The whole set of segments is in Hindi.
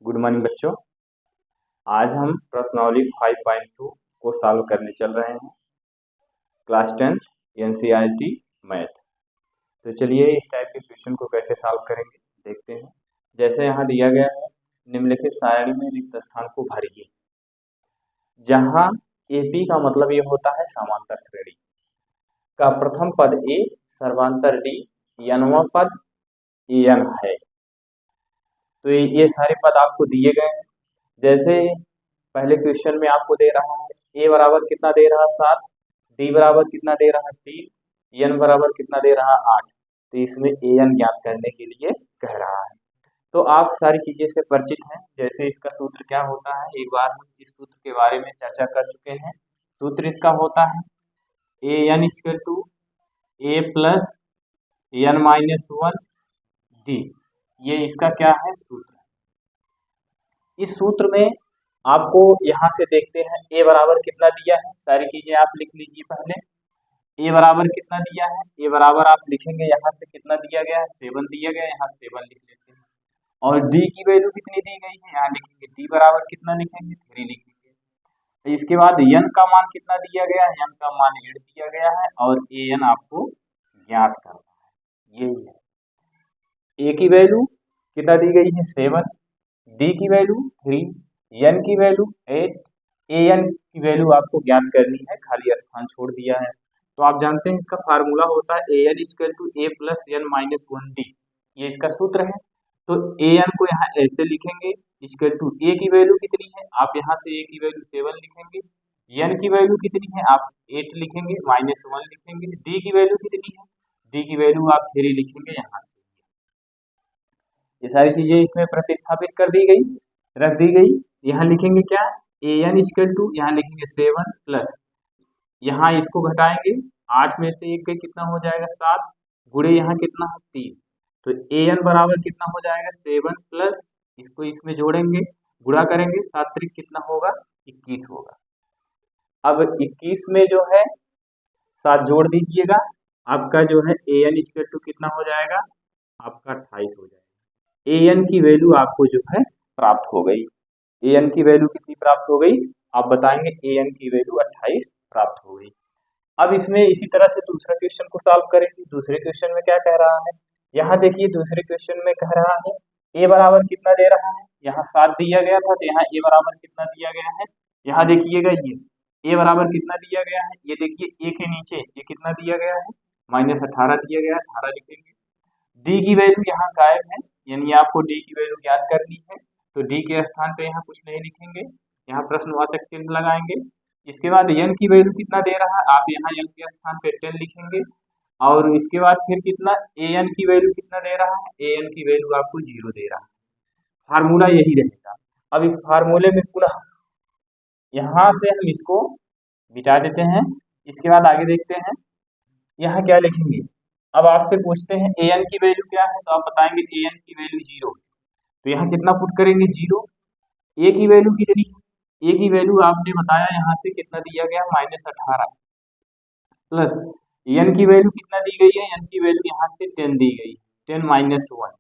गुड मॉर्निंग बच्चों। आज हम प्रश्नावली 5.2 को सॉल्व करने चल रहे हैं, क्लास 10 एनसीईआरटी मैथ। तो चलिए इस टाइप के क्वेश्चन को कैसे सॉल्व करेंगे देखते हैं। जैसे यहाँ दिया गया है, निम्नलिखित सारणी में रिक्त स्थान को भरिए। जहाँ एपी का मतलब ये होता है समांतर श्रेणी का प्रथम पद ए, सर्वांतर डी, एनवां पद एन है। तो ये सारे पद आपको दिए गए हैं। जैसे पहले क्वेश्चन में आपको दे रहा है ए बराबर कितना दे रहा है 7, डी बराबर कितना दे रहा है 3, एन बराबर कितना दे रहा है 8। तो इसमें ए एन ज्ञात करने के लिए कह रहा है। तो आप सारी चीजें से परिचित हैं। जैसे इसका सूत्र क्या होता है, एक बार हम इस सूत्र के बारे में चर्चा कर चुके हैं। सूत्र इसका होता है A N equal to A plus N minus 1 D. ये इसका क्या है सूत्र। इस सूत्र में आपको यहाँ से देखते हैं ए बराबर कितना दिया है, सारी चीजें आप लिख लीजिए। पहले ए बराबर कितना दिया है, ए बराबर आप लिखेंगे यहाँ से कितना दिया गया है 7 दिया गया है, यहाँ 7 लिख लेते हैं। और डी की वैल्यू कितनी दी गई है, यहाँ लिखेंगे डी बराबर कितना लिखेंगे 3 लिखेंगे। इसके बाद एन का मान कितना दिया गया है, एन का मान 8 दिया गया है और ए एन आपको ज्ञात करना है। यही है, ए की वैल्यू कितना दी गई है 7, डी की वैल्यू 3, एन की वैल्यू 8, ए एन की वैल्यू आपको ज्ञात करनी है, खाली स्थान छोड़ दिया है। तो आप जानते हैं इसका फार्मूला होता है A N equal to A plus N minus 1 D. ये इसका सूत्र है। तो ए एन को यहाँ ऐसे लिखेंगे इक्वल टू ए की वैल्यू कितनी है, आप यहाँ से ए की वैल्यू 7 लिखेंगे, एन की वैल्यू कितनी है आप 8 लिखेंगे, माइनस 1 लिखेंगे, डी की वैल्यू कितनी है, डी की वैल्यू आप 3 लिखेंगे यहाँ से। ये सारी चीजें इसमें प्रतिस्थापित कर दी गई, रख दी गई। यहाँ लिखेंगे क्या, ए एन इक्वल टू, यहाँ लिखेंगे 7 प्लस, यहाँ इसको घटाएंगे 8 में से 1 का कितना हो जाएगा 7, गुणे यहाँ कितना है 3। तो ए एन बराबर कितना हो जाएगा 7 प्लस, इसको इसमें जोड़ेंगे, गुणा करेंगे, 7 त्रिक कितना होगा 21 होगा। अब 21 में जो है 7 जोड़ दीजिएगा, आपका जो है ए एन इक्वल टू कितना हो जाएगा आपका 28 हो जाएगा। ए एन की वैल्यू आपको जो है प्राप्त हो गई। ए एन की वैल्यू कितनी प्राप्त हो गई, आप बताएंगे ए एन की वैल्यू 28 प्राप्त हो गई। अब इसमें इसी तरह से दूसरा क्वेश्चन को सॉल्व करेंगे। दूसरे क्वेश्चन में क्या कह रहा है, यहाँ देखिए दूसरे क्वेश्चन में कह रहा है ए बराबर कितना दे रहा है, यहाँ 7 दिया गया था, तो यहाँ ए बराबर कितना दिया गया है, यहाँ देखिएगा ये ए बराबर कितना दिया गया है, ये देखिए ए के नीचे ये कितना दिया गया है माइनस 18 दिया गया है, 18 लिखेंगे। डी की वैल्यू यहाँ गायब है, यानी आपको डी की वैल्यू ज्ञात करनी है। तो डी के स्थान पे यहाँ कुछ नहीं लिखेंगे, यहाँ प्रश्नवाचक चिन्ह लगाएंगे। इसके बाद एन की वैल्यू कितना दे रहा है, आप यहाँ एन के स्थान पे 10 लिखेंगे। और इसके बाद फिर कितना ए एन की वैल्यू कितना दे रहा है, ए एन की वैल्यू आपको 0 दे रहा है। फार्मूला यही रहेगा। अब इस फार्मूले में पुनः यहाँ से हम इसको मिटा देते हैं। इसके बाद आगे देखते हैं यहाँ क्या लिखेंगे। अब आपसे पूछते हैं ए एन की वैल्यू क्या है, तो आप बताएंगे ए एन की वैल्यू 0। तो यहाँ कितना पुट करेंगे 0। ए की वैल्यू कितनी, ए की वैल्यू आपने बताया यहाँ से कितना दिया गया माइनस 18 प्लस एन की वैल्यू कितना दी गई है, एन की वैल्यू यहाँ से 10 दी गई, 10 माइनस 1।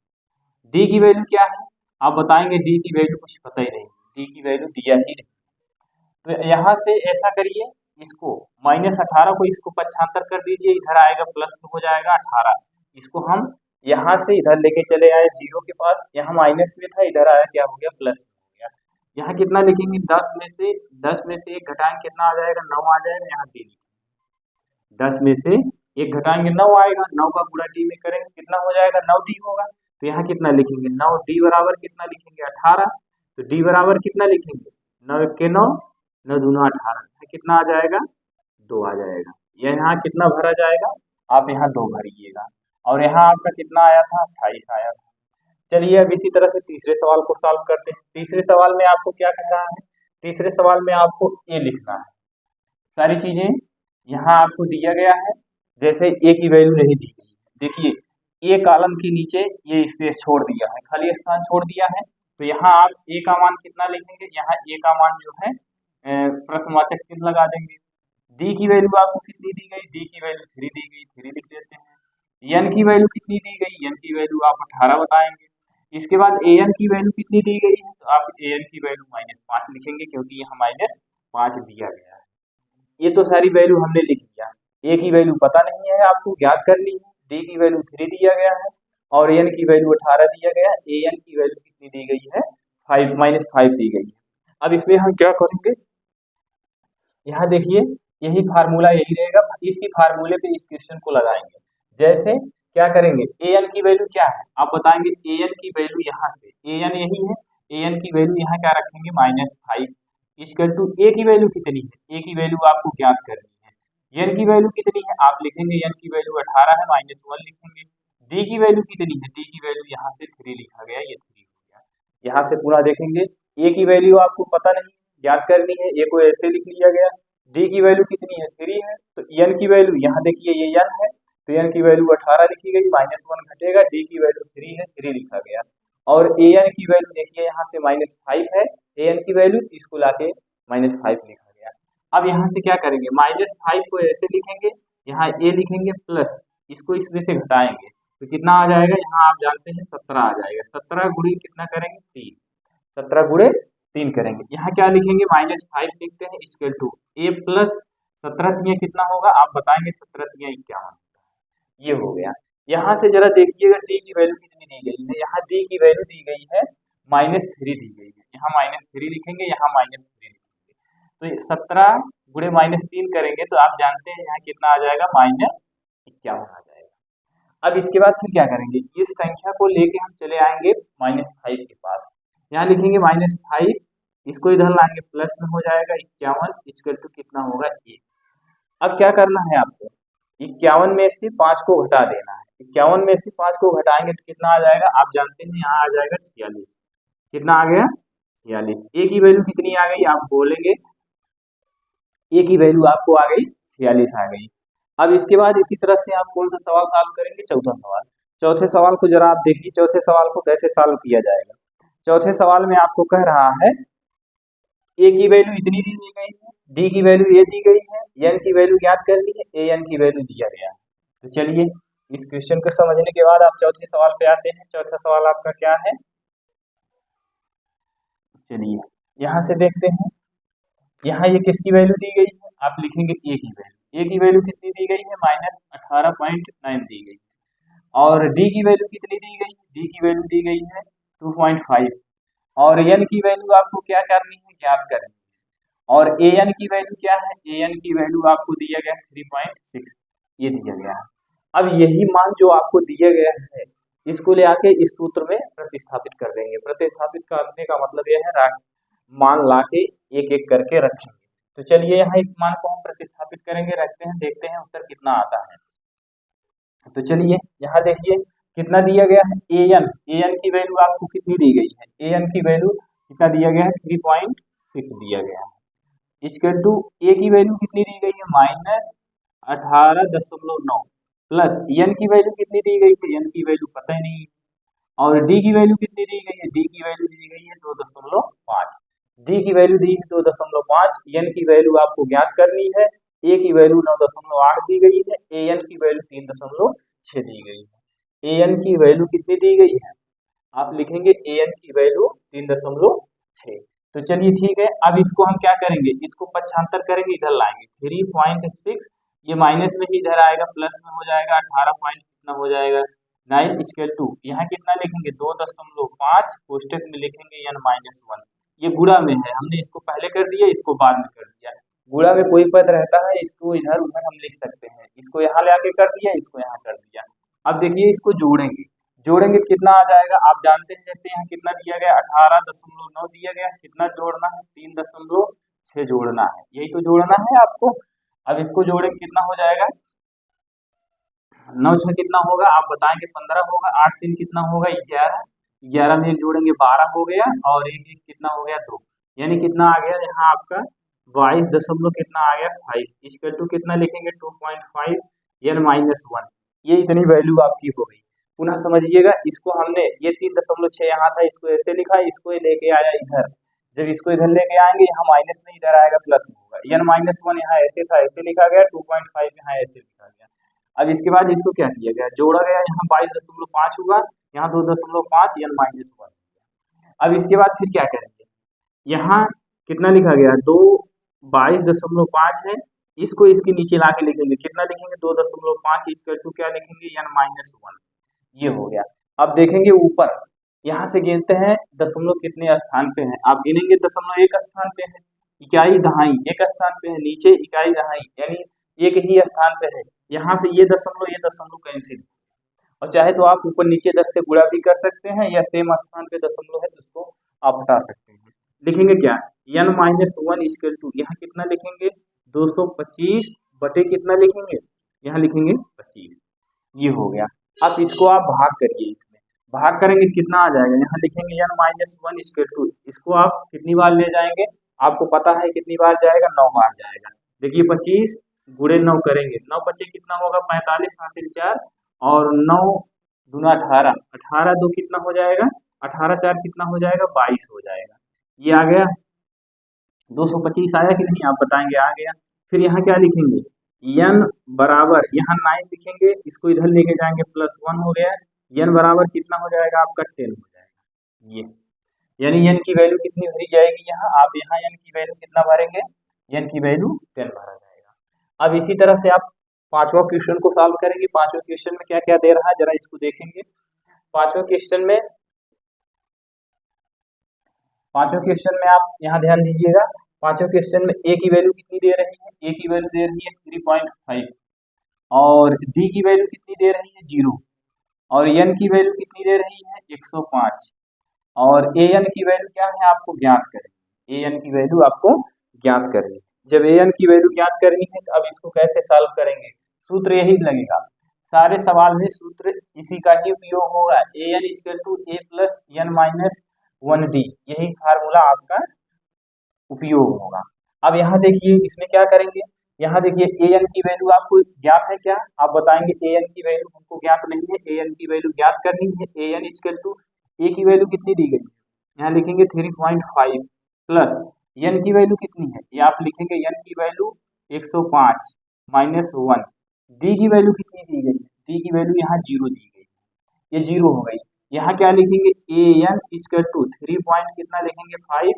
डी की वैल्यू क्या है, आप बताएंगे डी की वैल्यू कुछ पता ही नहीं, डी की वैल्यू दिया ही नहीं। तो यहाँ से ऐसा करिए, इसको माइनस 18 को इसको पक्षांतर कर दीजिए, इधर आएगा प्लस तो हो जाएगा 18। इसको हम यहाँ से इधर लेके चले आए 0 के पास, यहाँ माइनस में था, इधर आया क्या हो गया प्लस हो गया। यहाँ कितना लिखेंगे 10 में से 1 घटाएंगे कितना आ जाएगा 9 आ जाएगा। यहाँ डी 10 में से 1 घटाएंगे 9 आएगा, 9 का गुणा डी में करेंगे कितना हो जाएगा 9 डी होगा। तो यहाँ कितना लिखेंगे 9, डी बराबर कितना लिखेंगे 18। तो डी बराबर कितना लिखेंगे 9 के 9, 9 दूना 18, कितना आ जाएगा 2 आ जाएगा। यहाँ कितना भरा जाएगा, आप यहाँ 2 भरिएगा। और यहाँ आपका कितना आया था 28 आया था। चलिए अब इसी तरह से तीसरे सवाल को सॉल्व करते हैं। तीसरे सवाल में आपको क्या कह रहा है, तीसरे सवाल में आपको ए लिखना है। सारी चीजें यहाँ आपको दिया गया है। जैसे ए की वैल्यू नहीं दी गई, देखिए ए कॉलम के नीचे ये स्पेस छोड़ दिया है, खाली स्थान छोड़ दिया है। तो यहाँ आप ए का मान कितना लिखेंगे, यहाँ ए का मान जो है प्रश्नवाचक चिन्ह लगा देंगे। डी की वैल्यू आपको कितनी दी गई, डी की वैल्यू 3 दी गई, 3 लिख देते हैं। एन की वैल्यू कितनी दी गई, एन की वैल्यू आप 18 बताएंगे। इसके बाद ए एन की वैल्यू कितनी दी गई है, तो आप ए एन की वैल्यू -5 लिखेंगे क्योंकि यहाँ -5 दिया गया है। ये तो सारी वैल्यू हमने लिख दिया। ए की वैल्यू पता नहीं है, आपको ज्ञात करनी है। डी की वैल्यू 3 दिया गया है और एन की वैल्यू 18 दिया गया है। ए एन की वैल्यू कितनी दी गई है, 5 दी गई है। अब इसमें हम क्या करेंगे, यहाँ देखिए यही फार्मूला यही रहेगा, इसी फार्मूले पे इस क्वेश्चन को लगाएंगे। जैसे क्या करेंगे, ए एन की वैल्यू क्या है आप बताएंगे, ए एन की वैल्यू यहाँ से ए एन यही है, ए एन की वैल्यू यहाँ क्या रखेंगे -5 इक्वल टू ए की वैल्यू कितनी है, ए की वैल्यू आपको ज्ञात करनी है। एन की वैल्यू कितनी है आप लिखेंगे, एन की वैल्यू 18 है, -1 लिखेंगे। डी की वैल्यू कितनी है, डी की वैल्यू यहाँ से 3 लिखा गया, ये 3 हो गया। यहाँ से पूरा देखेंगे, ए की वैल्यू आपको पता नहीं ज्ञात करनी है, ए को ऐसे लिख लिया गया। डी की वैल्यू कितनी है, 3 है, तो एन की वैल्यू यहाँ देखिए ये एन है, तो एन की वैल्यू 18 लिखी गई, -1 घटेगा, डी की वैल्यू 3 है, 3 लिखा गया। और ए एन की वैल्यू देखिए यहाँ से -5 है, ए एन की वैल्यू इसको लाके -5 लिखा गया। अब यहाँ से क्या करेंगे, -5 को ऐसे लिखेंगे, यहाँ ए लिखेंगे प्लस इसको इसमें से घटाएंगे तो कितना आ जाएगा, यहाँ आप जानते हैं 17 आ जाएगा। 17 गुणे कितना करेंगे 3, 17 गुणे 3 करेंगे। यहाँ क्या लिखेंगे, -5 लिखते हैं इक्वल टू ए प्लस 17 कितना होगा आप बताएंगे, 17 51, ये हो गया। यहाँ से जरा देखिएगा डी की वैल्यू कितनी दी गई है, यहाँ डी की वैल्यू दी गई है -3 दी गई है, यहाँ -3 लिखेंगे, यहाँ -3 लिखेंगे, तो 17 गुणे -3 करेंगे तो आप जानते हैं यहाँ कितना आ जाएगा, -51 आ जाएगा। अब इसके बाद फिर क्या करेंगे, इस संख्या को लेके हम चले आएंगे -5 के पास, यहाँ लिखेंगे -5, इसको इधर लाएंगे प्लस में हो जाएगा 51 इक्वल टू कितना होगा 1। अब क्या करना है आपको, 51 में से 5 को घटा देना है। 51 में से 5 को घटाएंगे तो कितना आ जाएगा आप जानते हैं, यहाँ आ जाएगा 46। कितना आ गया 46। ए की वैल्यू कितनी आ गई आप बोलेंगे, ए की वैल्यू आपको आ गई 46 आ गई। अब इसके बाद इसी तरह से आप कौन सा सवाल सॉल्व करेंगे, चौथा सवाल। चौथे सवाल को जरा आप देखिए, चौथे सवाल को कैसे सॉल्व किया जाएगा। चौथे सवाल में आपको कह रहा है ए की वैल्यू इतनी दी गई है, डी की वैल्यू ये दी गई है, एन की वैल्यू ज्ञात कर ली है, ए एन की वैल्यू दिया गया है। तो चलिए इस क्वेश्चन को समझने के बाद आप चौथे सवाल पे आते हैं। चौथा सवाल आपका क्या है, चलिए यहाँ से देखते हैं। यहाँ ये किसकी वैल्यू दी गई है आप लिखेंगे ए की वैल्यू, ए की वैल्यू कितनी दी गई है -18.9 दी गई है। और डी की वैल्यू कितनी दी गई है, डी की वैल्यू दी गई है 2.5 और एन की वैल्यू आपको क्या करनी है, ज्ञात करनी है। और ए एन की वैल्यू क्या है, ए एन की वैल्यू आपको दिया गया है 3.6, ये दिया गया है। अब यही मान जो आपको दिया गया है इसको ले आके इस सूत्र में प्रतिस्थापित कर देंगे। प्रतिस्थापित करने का मतलब यह है मान लाके एक एक करके रखेंगे। तो चलिए यहाँ इस मान को हम प्रतिस्थापित करेंगे, रखते हैं, देखते हैं उत्तर कितना आता है। तो चलिए यहाँ देखिए कितना दिया गया है, ए एन की वैल्यू आपको कितनी दी गई है, ए एन की वैल्यू कितना दिया गया है 3.6 दिया गया है। इक्वल टू ए की वैल्यू कितनी दी गई है -18.9 प्लस एन की वैल्यू कितनी दी गई है, एन की वैल्यू पता ही नहीं। और डी की वैल्यू कितनी दी गई है, डी की वैल्यू दी गई है 2.5, डी की वैल्यू दी है 2.5, एन की वैल्यू आपको ज्ञात करनी है, ए की वैल्यू 9.8 दी गई है, ए एन की वैल्यू 3.6 दी गई है। ए एन की वैल्यू कितनी दी गई है आप लिखेंगे, ए एन की वैल्यू 3.6। तो चलिए ठीक है, अब इसको हम क्या करेंगे, इसको पक्षांतर करेंगे, इधर लाएंगे 3.6, ये माइनस में ही इधर आएगा, प्लस में हो जाएगा 18 पॉइंट कितना हो जाएगा 9 इक्वल टू, यहाँ कितना लिखेंगे 2.5, कोष्टक में लिखेंगे n-1, ये गुणा में है, हमने इसको पहले कर दिया, इसको बाद में कर दिया। गुणा में कोई पद रहता है इसको इधर उधर हम लिख सकते हैं, इसको यहाँ ले आके कर दिया, इसको यहाँ कर दिया। अब देखिए इसको जोड़ेंगे, जोड़ेंगे कितना आ जाएगा आप जानते हैं, जैसे यहाँ कितना दिया गया 18.9 दिया गया, कितना जोड़ना है 3.6 जोड़ना है, यही तो जोड़ना है आपको। अब इसको जोड़ेंगे कितना हो जाएगा, 9 6 कितना होगा आप बताएंगे 15 होगा, 8 3 कितना होगा 11, 11 में जोड़ेंगे 12 हो गया, और एक एक कितना हो गया 2, यानी कितना आ गया यहाँ आपका 22 दशमलव कितना आ गया 5 इक्वल टू कितना लिखेंगे 2.5 n-1, ये इतनी वैल्यू आपकी हो गई। पुनः समझिएगा, इसको हमने ये 3.6 यहाँ था, इसको ऐसे लिखा, इसको लेके आया इधर, जब इसको इधर लेके आएंगे यहाँ माइनस में इधर आएगा प्लस में होगा, n-1 यहाँ ऐसे था ऐसे लिखा गया, 2.5 यहाँ ऐसे लिखा गया। अब इसके बाद इसको क्या किया गया, जोड़ा गया, यहाँ 22.5 हुआ, यहाँ 2.5 n माइनस 1। अब इसके बाद फिर क्या करेंगे, यहाँ कितना लिखा गया, 22.5 है, इसको इसके नीचे ला के लिखेंगे, कितना लिखेंगे 2.5 इसका टू क्या लिखेंगे n माइनस 1, ये हो गया। अब देखेंगे ऊपर, यहाँ से गिनते हैं दशमलव कितने स्थान पे है, आप गिनेंगे दशमलव एक स्थान पे है, इकाई दहाई एक स्थान पे है, नीचे इकाई दहाई यानी एक ही स्थान पे है, यहाँ से ये दशमलव कैंसिल, और चाहे तो आप ऊपर नीचे 10 से गुणा भी कर सकते हैं, या सेम स्थान पे दशमलव है तो उसको आप हटा सकते हैं। लिखेंगे क्या, n माइनस 1 इक्वल टू, यहाँ कितना लिखेंगे 225 बटे कितना लिखेंगे, यहाँ लिखेंगे 25, ये हो गया। अब इसको आप भाग करिए, इसमें भाग करेंगे कितना आ जाएगा, यहाँ लिखेंगे n माइनस 1 इक्वल टू, इसको आप कितनी बार ले जाएंगे, आपको पता है कितनी बार जाएगा, 9 बार जाएगा। देखिए 25 गुणे 9 करेंगे, 9 पचे कितना होगा 45 हासिल 4, और 9 दूना 18, 18 दो कितना हो जाएगा, 18 4 कितना हो जाएगा 22 हो जाएगा, ये आ गया। 225 आया कि नहीं, आप बताएंगे, आ गया। फिर यहाँ क्या लिखेंगे, n बराबर, यहाँ 9 लिखेंगे, इसको इधर लेके जाएंगे, +1 हो गया, n बराबर कितना हो जाएगा आपका 10 हो जाएगा, ये यानी n की वैल्यू कितनी भरी जाएगी, यहाँ आप यहाँ n की वैल्यू कितना भरेंगे, n की वैल्यू 10 भरा जाएगा। अब इसी तरह से आप पांचवा क्वेश्चन को सॉल्व करेंगे। पांचवें क्वेश्चन में क्या क्या दे रहा है जरा इसको देखेंगे। पांचवें क्वेश्चन में आप यहाँ ध्यान दीजिएगा, पांचवें क्वेश्चन में a की वैल्यू कितनी दे रही है, a की वैल्यू दे रही है 3.5, और d की वैल्यू कितनी दे रही है 0, और n की वैल्यू कितनी दे रही है 105, और an की वैल्यू क्या है आपको ज्ञात करनी है, an की वैल्यू आपको ज्ञात करनी है। जब an की वैल्यू ज्ञात करनी है तो अब इसको कैसे सॉल्व करेंगे, सूत्र यही लगेगा, सारे सवाल में सूत्र इसी का ही उपयोग होगा, an equal to a plus n minus 1d, यही फार्मूला आपका उपयोग होगा। अब यहाँ देखिए इसमें क्या करेंगे, यहाँ देखिए an की वैल्यू आपको ज्ञात है क्या, आप बताएंगे an की वैल्यू हमको ज्ञात नहीं है, an की वैल्यू ज्ञात करनी है। an इक्वल टू a की वैल्यू कितनी दी गई, यहाँ लिखेंगे 3.5 प्लस n की वैल्यू कितनी है, ये आप लिखेंगे n की वैल्यू 105 माइनस 1, d की वैल्यू कितनी दी गई, d की वैल्यू यहाँ 0 दी गई, ये 0 हो गई। यहाँ क्या लिखेंगे an इक्वल टू 3 पॉइंट कितना लिखेंगे 5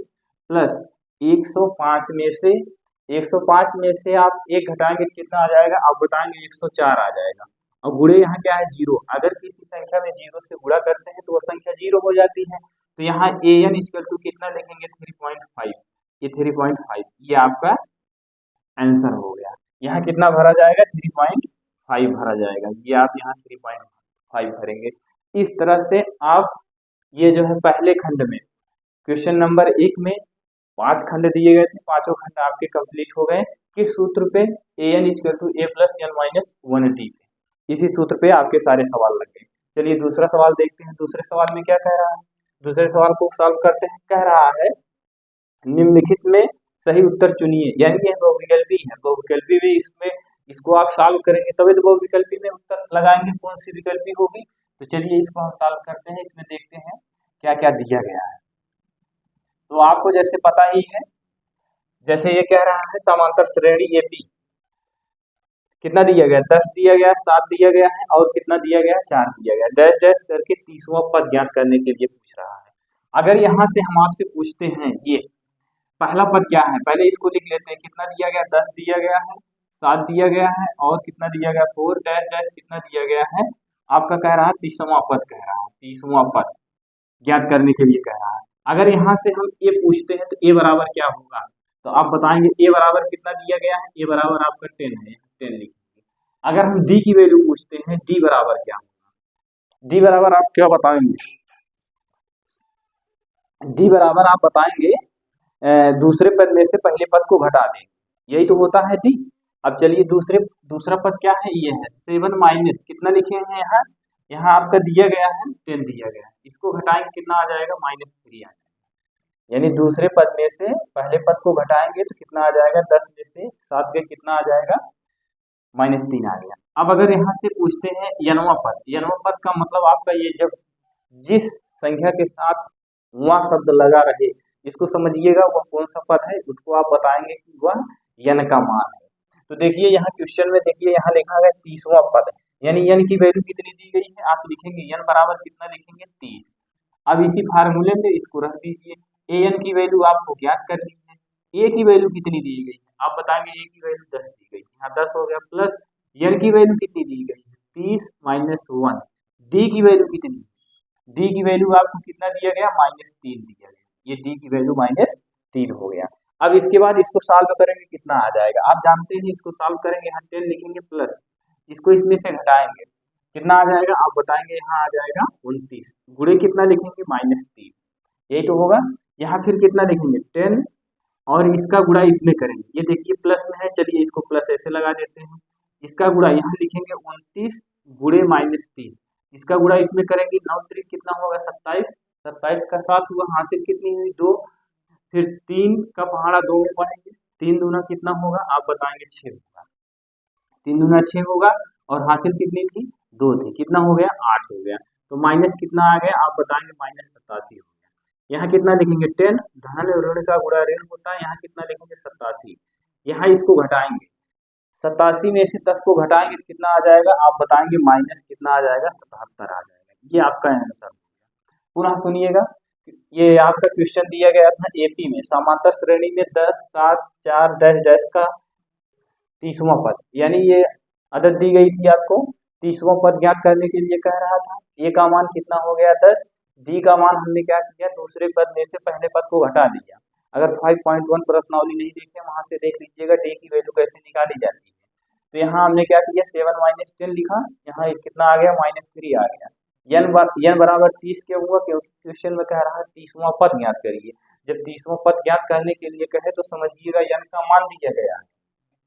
प्लस 105 में से आप 1 घटाएंगे कितना आ जाएगा, आप बताएंगे 104 आ जाएगा, और गुणे यहाँ क्या है 0, अगर किसी संख्या में 0 से गुणा करते हैं तो वह संख्या 0 हो जाती है, तो यहाँ an इक्वल टू कितना लिखेंगे 3.5, ये 3.5, ये आपका आंसर हो गया। यहाँ कितना भरा जाएगा 3.5 भरा जाएगा, ये आप यहाँ 3.5 भरेंगे। इस तरह से आप ये जो है पहले खंड में क्वेश्चन नंबर 1 में 5 खंड दिए गए थे, पांचों खंड आपके कंप्लीट हो गए। किस सूत्र पे, an equal to a plus n minus 1d पे, इसी सूत्र पे आपके सारे सवाल लग गए। चलिए दूसरा सवाल देखते हैं, दूसरे सवाल में क्या कह रहा है, दूसरे सवाल को सॉल्व करते हैं। कह रहा है निम्नलिखित में सही उत्तर चुनिए, यानी यह बहुविकल्पी है, बहुविकल्पी में इसमें इसको आप सॉल्व करेंगे तभी तो बहुविकल्पी में उत्तर लगाएंगे, कौन सी विकल्पी होगी। तो चलिए इसको हम सॉल्व करते हैं, इसमें देखते हैं क्या क्या दिया गया है। तो आपको जैसे पता ही है, जैसे ये कह रहा है समांतर श्रेणी एपी, कितना दिया गया 10 दिया गया, 7 दिया गया है, और कितना दिया गया 4 दिया गया, डैश डैश करके 30वां पद ज्ञात करने के लिए पूछ रहा है। अगर यहाँ से हम आपसे पूछते हैं ये पहला पद क्या है, पहले इसको लिख लेते हैं, कितना दिया गया 10 दिया गया है, 7 दिया गया है, और कितना दिया गया 4 डैश डैश कितना दिया गया है, आपका कह रहा है 30वां पद कह रहा है, 30वां पद ज्ञात करने के लिए कह रहा है। अगर यहाँ से हम ए पूछते हैं तो ए बराबर क्या होगा, तो आप बताएंगे ए बराबर कितना दिया गया है, ए बराबर आपका 10 है, 10 लिखेंगे। अगर हम डी की वैल्यू पूछते हैं, डी बराबर क्या होगा, डी बराबर आप क्या बताएंगे, डी बराबर आप बताएंगे दूसरे पद में से पहले पद को घटा दें, यही तो होता है डी। अब चलिए दूसरा पद क्या है, ये है 7 माइनस कितना लिखे हैं यहाँ, यहाँ आपका दिया गया है 10 दिया गया है, इसको घटाएंगे कितना आ जाएगा -3 आ जाएगा, यानी दूसरे पद में से पहले पद को घटाएंगे तो कितना आ जाएगा, 10 में से 7 के कितना आ जाएगा -3 आ गया। अब अगर यहाँ से पूछते हैं यनवा पद का मतलब आपका ये जब जिस संख्या के साथ वह शब्द लगा रहे, इसको समझिएगा वह कौन सा पद है, उसको आप बताएंगे कि वह यन का मान है। तो देखिए यहाँ क्वेश्चन में देखिए यहाँ लिखा गया 30वां पद, यानी n की वैल्यू कितनी दी गई है, आप लिखेंगे n बराबर कितना लिखेंगे 30। अब इसी फार्मूले में इसको रख दीजिए, an की वैल्यू आपको ज्ञात करनी है। a की वैल्यू कितनी दी गई है, आप बताएंगे a की वैल्यू 10 दी गई, यहाँ 10 हो गया, प्लस n की वैल्यू कितनी दी गई है 30 माइनस 1, d की वैल्यू कितनी, d की वैल्यू आपको कितना दिया गया -3 दिया गया, ये d की वैल्यू -3 हो गया। अब इसके बाद इसको सॉल्व करेंगे कितना आ जाएगा, आप जानते हैं इसको सॉल्व करेंगे, यहाँ 10 लिखेंगे प्लस इसको इसमें से घटाएंगे कितना आ जाएगा, आप बताएंगे यहाँ आ जाएगा 29, गुणे कितना लिखेंगे -3, यही तो होगा। यहाँ फिर कितना लिखेंगे 10 और इसका गुणा इसमें करेंगे, ये देखिए प्लस में है, चलिए इसको प्लस ऐसे लगा देते हैं, इसका गुणा यहाँ लिखेंगे 29 गुणे -3, इसका गुणा इसमें करेंगे 9 त्रिक कितना होगा 27, 27 का 7 हुआ, हासिल कितनी हुई 2, फिर 3 का पहाड़ा 2 में पढ़ेंगे, 3 दूना कितना होगा आप बताएंगे 6 होगा, 3 दूना 6 होगा, और हासिल कितनी थी 2 थी, कितना हो गया 8 हो गया, तो माइनस कितना आ गया आप बताएंगे -87 हो गया। यहाँ कितना लिखेंगे 10, धन ऋण का गुणा ऋण होता है, यहाँ कितना लिखेंगे 87, यहाँ इसको घटाएंगे 87 में से 10 को घटाएंगे कितना आ जाएगा आप बताएंगे माइनस कितना आ जाएगा 77 आ जाएगा, ये आपका आंसर हो गया। पुनः सुनिएगा, ये आपका क्वेश्चन दिया गया था एपी में, समांतर श्रेणी में 10 7 4 10 का 30वां पद, यानी ये आदत दी गई थी आपको 30वां पद ज्ञात करने के लिए कह रहा था। ए का मान कितना हो गया 10, डी का मान हमने क्या किया दूसरे पद में से पहले पद को घटा दिया। अगर 5.1 प्रश्नावली नहीं देखे वहां से देख लीजिएगा डी की वैल्यू कैसे निकाली जाती है। तो यहाँ हमने क्या किया 7 - 10 लिखा, यहाँ कितना आ गया -3 आ गया। n बराबर 30 क्यों हुआ, क्योंकि क्वेश्चन में कह रहा है 30वां पद ज्ञात करिए। जब 30वां पद ज्ञात करने के लिए कहे तो समझिएगा n का मान दिया गया है,